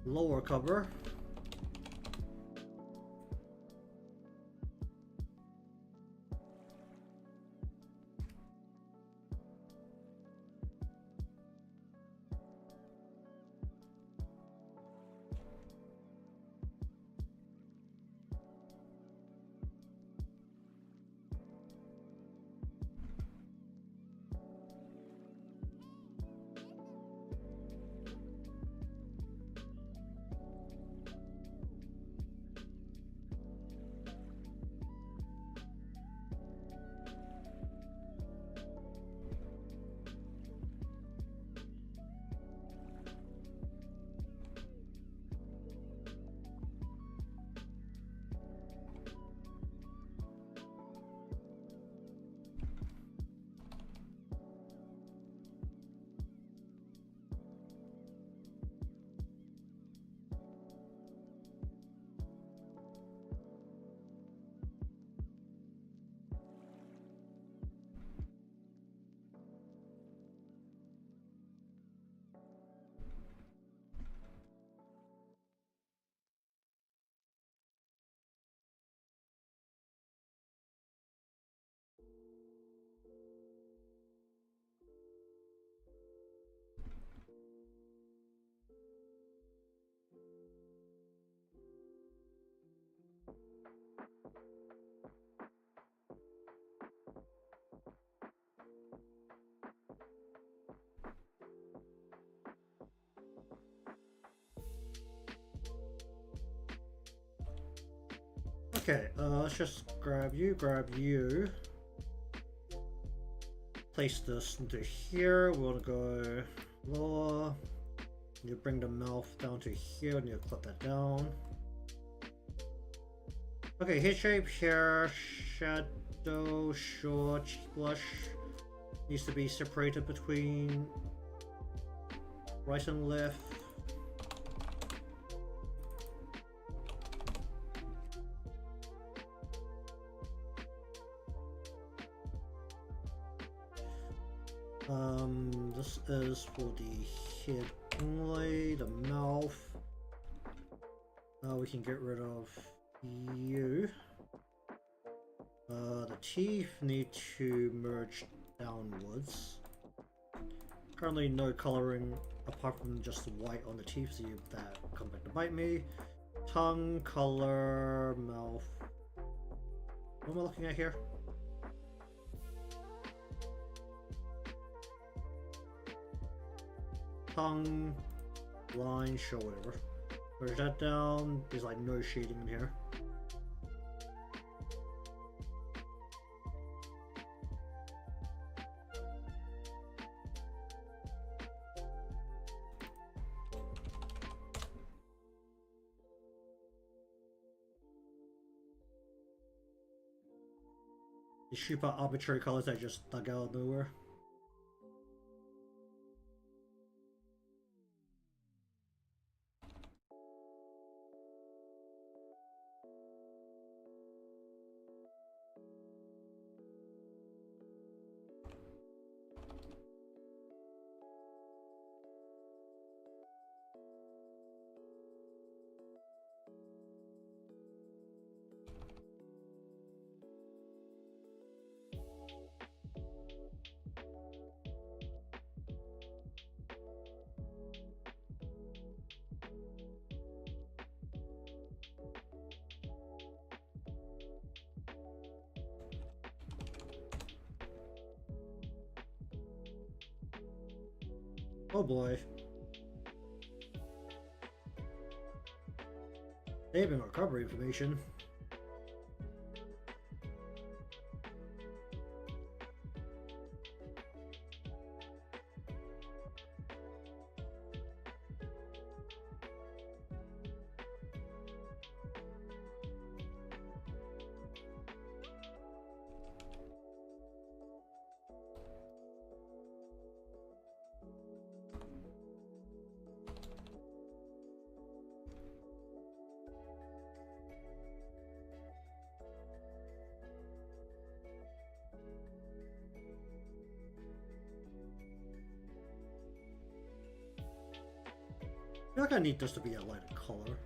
lower cover. Okay, let's just grab you. Place this into here. We want to go lower. You bring the mouth down to here and you clip that down. Okay, head shape, hair, shadow, short, blush. Needs to be separated between right and left. This is for the head only, the mouth. Now we can get rid of you. The teeth need to merge downwards. Currently no coloring apart from just the white on the teeth, so that come back to bite me. Tongue, color, mouth. What am I looking at here? Tongue, line, show, whatever. Merge that down. There's like no shading in here. These super arbitrary colors I just dug out of nowhere. Oh boy. Saving recovery information. I feel like I need this to be a lighter color.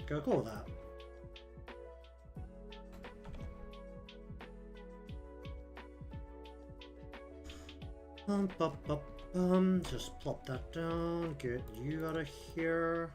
Go with that. Just plop that down, get you out of here.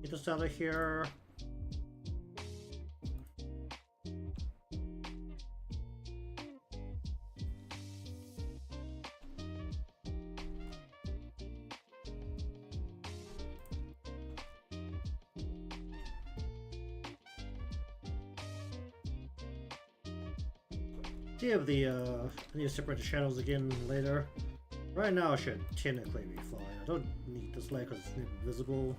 Get this out of here. See if the I need to separate the shadows again later. Right now I should technically be fine. I don't need this layer because it's never visible.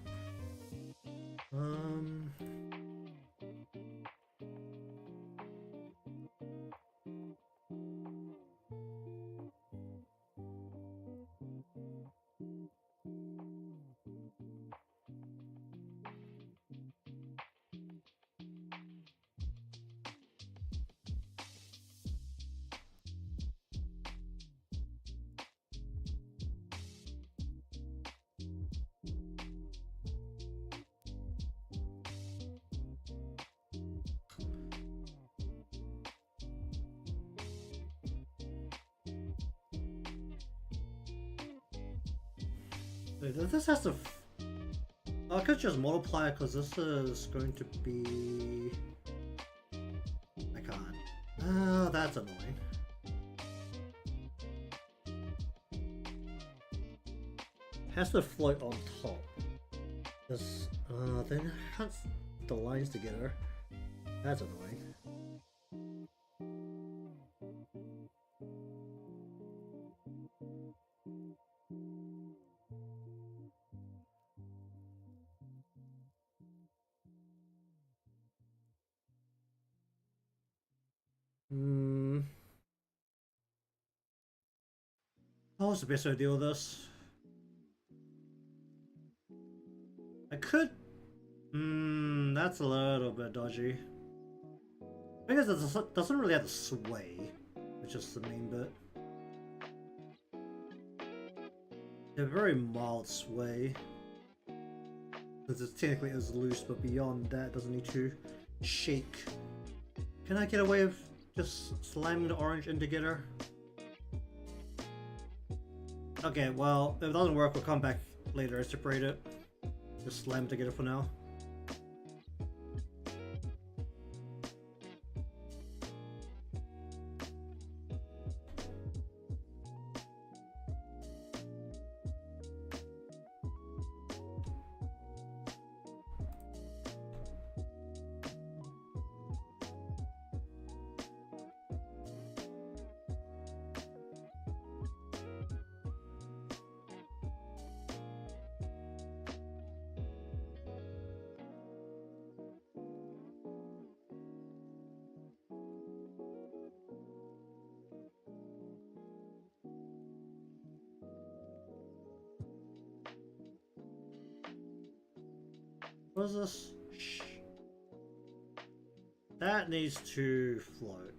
This has to. I could just multiply it because this is going to be. I can't. Oh, that's annoying. It has to float on top. This. Then it has the lines together. That's annoying. What's the best way to deal with this? I could. That's a little bit dodgy. I guess it doesn't really have to sway, which is the main bit. A very mild sway. Because it technically is loose, but beyond that, it doesn't need to shake. Can I get away with just slamming the orange in together? Okay, well, if it doesn't work, we'll come back later and separate it. Just slam it together for now. What is this? Shh. That needs to float.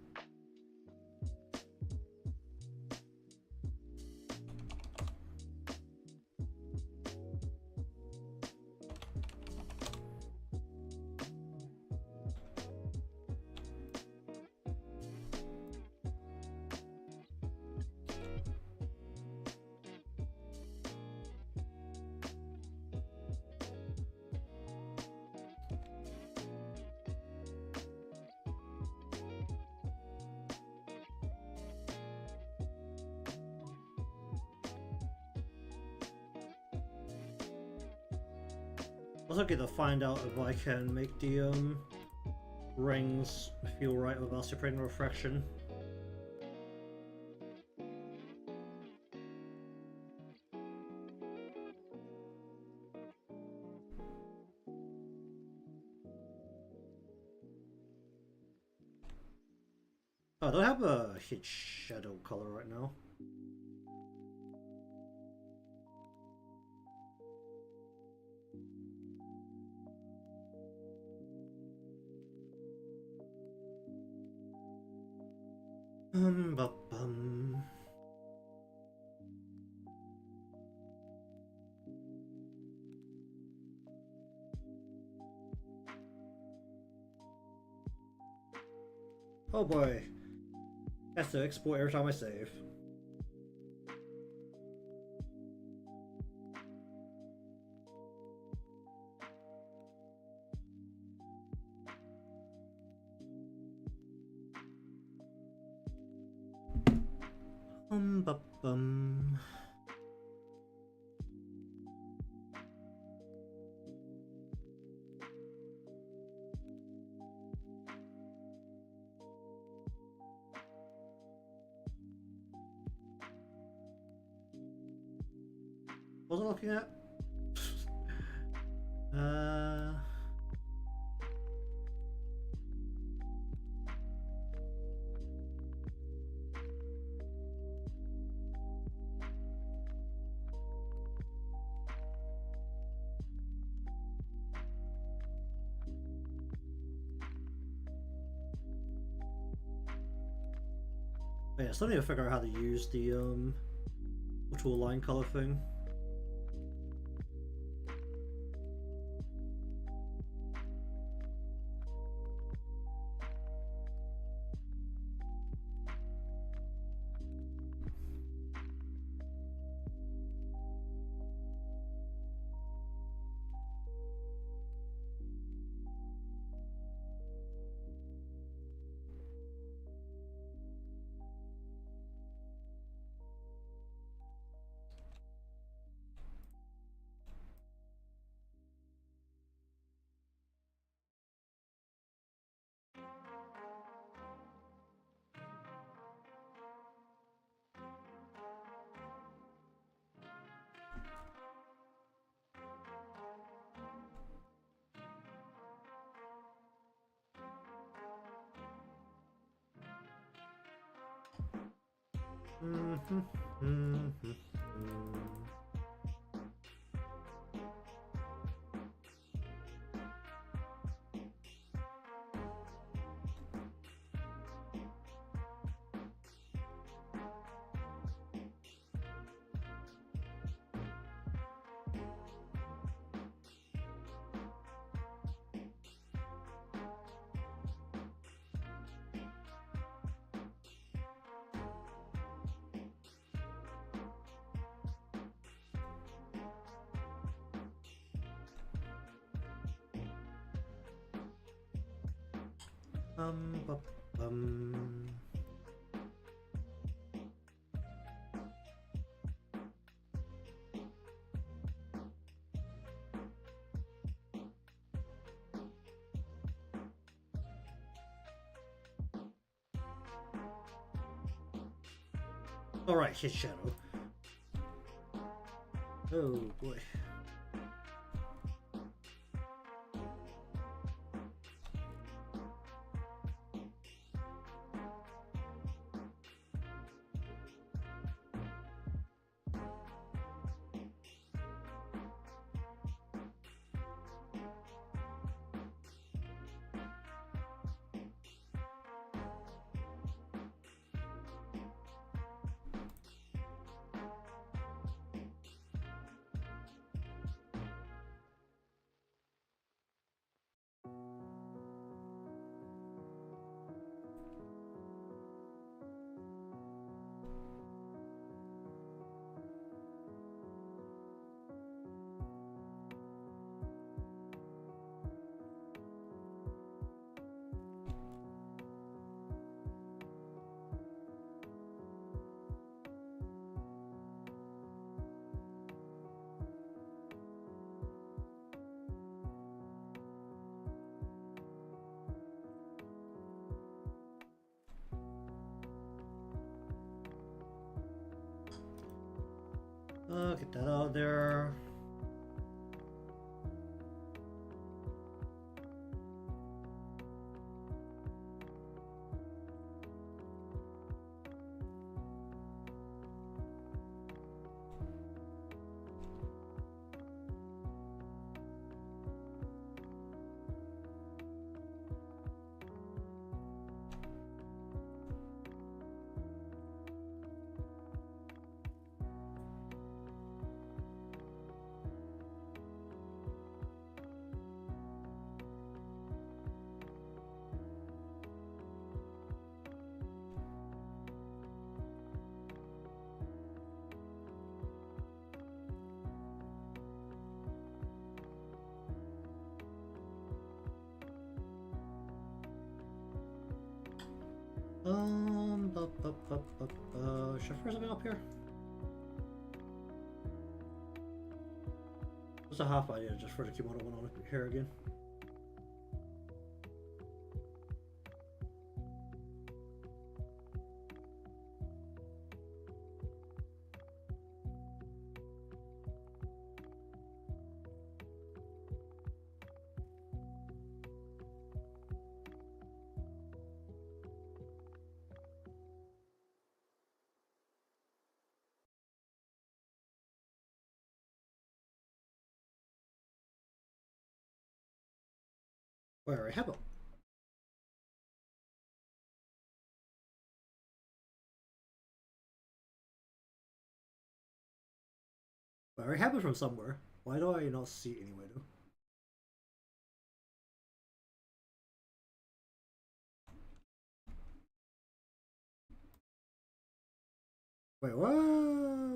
Also get to find out if I can make the rings feel right without separating refraction. Oh, I don't have a hit shadow color right now. Bum. Oh boy. Has to export every time I save. Bum. What was I looking at? uh... Yeah, still need to figure out how to use the virtual line color thing. Bum, bum. All right, hit shadow. Oh boy. Get that out of there. Should I throw something up here? Just a half idea, just for the kimono one on here again. Where I have it. Where I have it from somewhere. Why do I not see it anywhere though? Wait, what?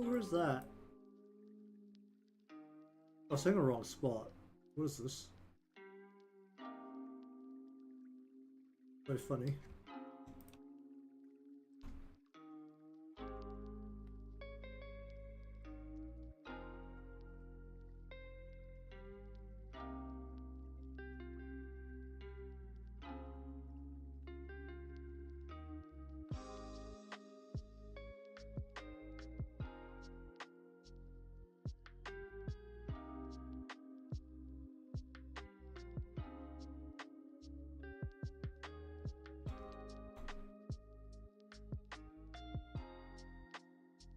Where's that? I was in the wrong spot. What is this? Very funny.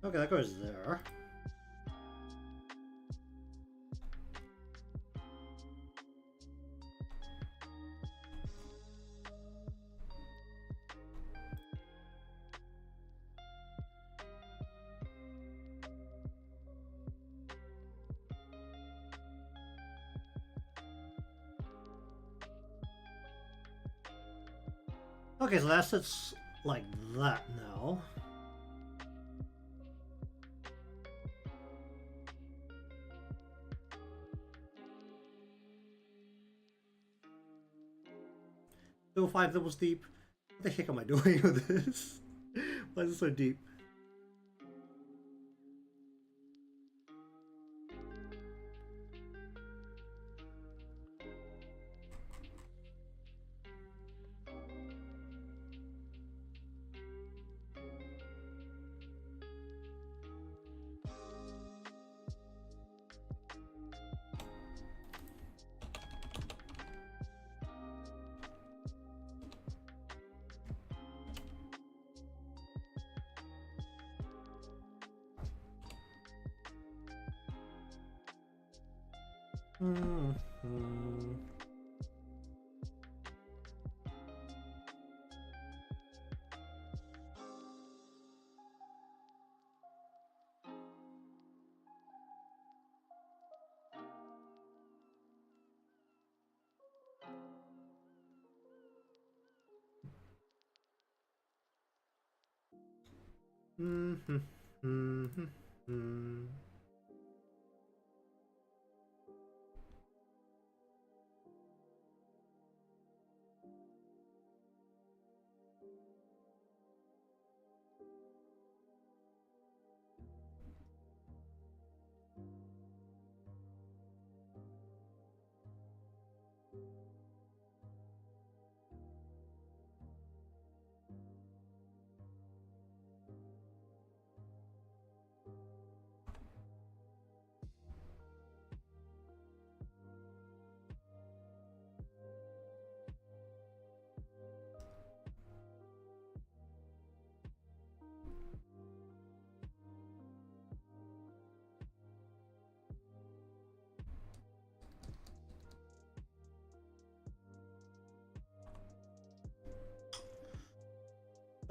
Okay, that goes there. Okay, so that sits like that now. Still 5 levels deep. What the heck am I doing with this? Why is it so deep?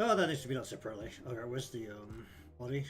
Oh, that needs to be done separately. Okay, where's the body?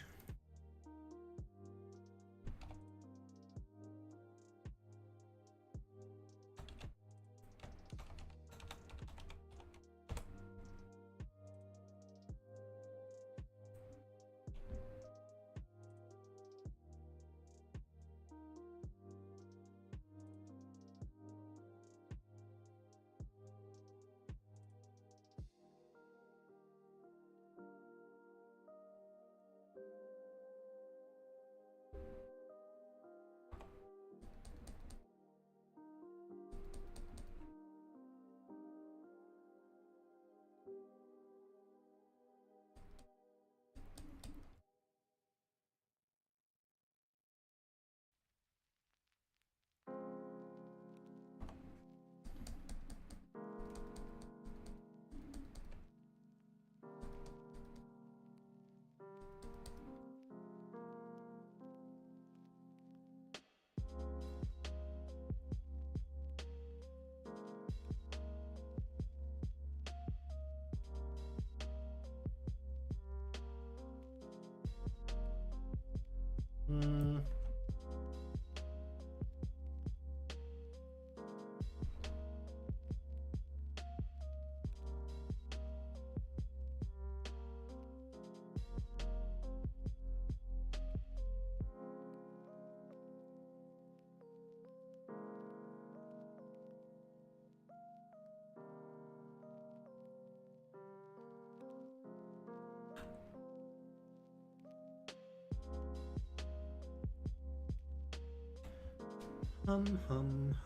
Hum.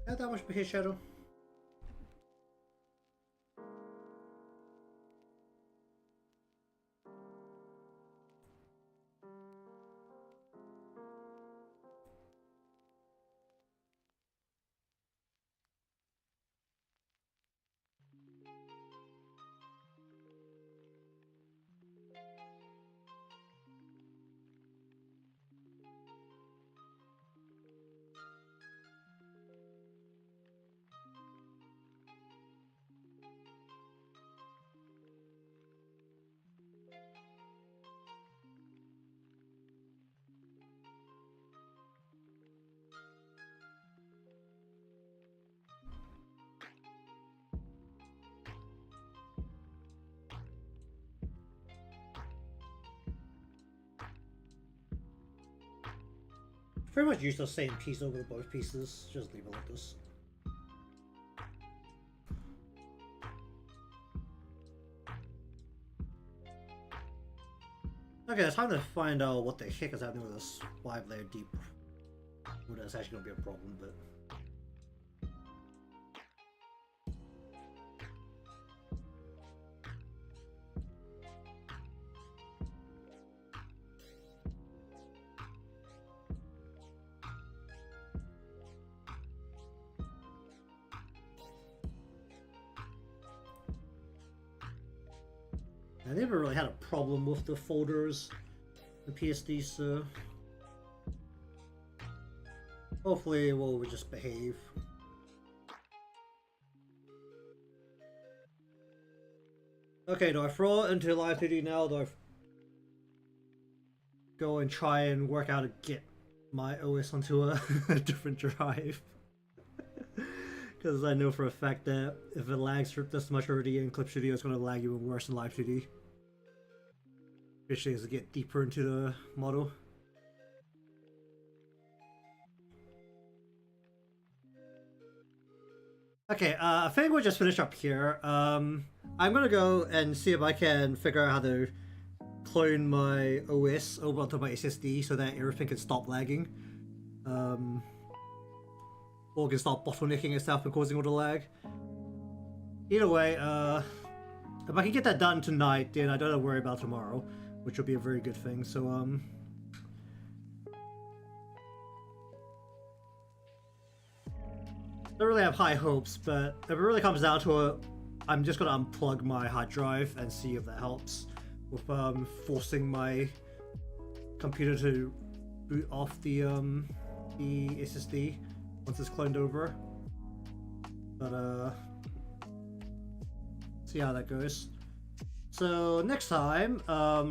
Yeah, that much his shadow. Pretty much use the same piece over both pieces, just leave it like this. Okay, it's time to find out what the heck is happening with this 5-layer deep. Well, that's actually gonna be a problem, but... I never really had a problem with the folders, the PSD, so hopefully it will just behave. Okay, do I throw it into Live 2D now? Do I go and try and work out to get my OS onto a different drive? Because I know for a fact that if it lags this much already in Clip Studio, it's going to lag even worse in Live 2D. Especially as I get deeper into the model. Okay, I think we'll just finish up here. I'm gonna go and see if I can figure out how to clone my OS over onto my SSD so that everything can stop lagging. Or can stop bottlenecking itself and causing all the lag. Either way, if I can get that done tonight, then I don't have to worry about tomorrow, which will be a very good thing. So, don't really have high hopes, but if it really comes down to it, I'm just gonna unplug my hard drive and see if that helps with forcing my computer to boot off the SSD once it's cloned over. But see how that goes. So next time,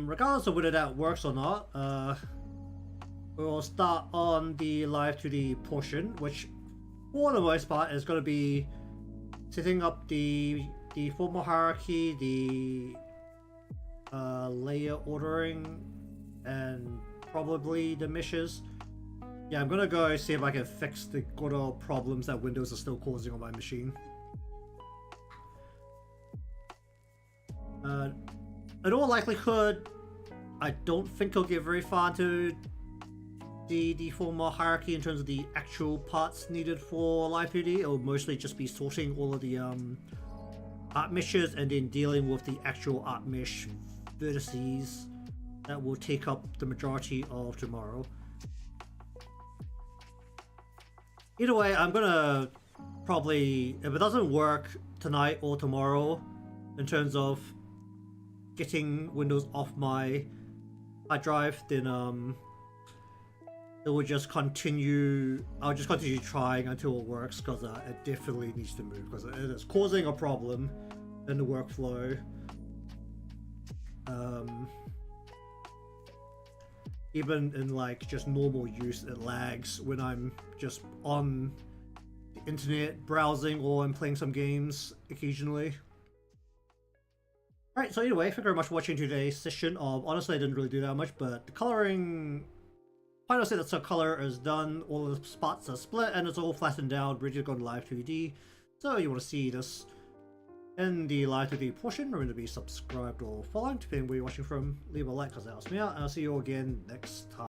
regardless of whether that works or not, we'll start on the Live 2D portion, which for the most part is going to be setting up the formal hierarchy, the layer ordering, and probably the meshes. Yeah, I'm gonna go see if I can fix the good old problems that Windows is still causing on my machine. In all likelihood, I don't think it'll get very far into the formal hierarchy in terms of the actual parts needed for Live 2D. It'll mostly just be sorting all of the art meshes and then dealing with the actual art mesh vertices that will take up the majority of tomorrow. Either way, I'm gonna probably, if it doesn't work tonight or tomorrow in terms of getting Windows off my hard drive, then it will just continue. I'll just continue trying until it works, because it definitely needs to move, because it is causing a problem in the workflow. Even in like just normal use, it lags when I'm just on the internet browsing or I'm playing some games occasionally. Alright, so anyway, thank you very much for watching today's session of, honestly I didn't really do that much, but the coloring, final say that the color is done, all the spots are split and it's all flattened down, ready to go to live 2D. So you want to see this in the live 2D portion, remember to be subscribed or following, depending where you're watching from. Leave a like because that helps me out, and I'll see you all again next time.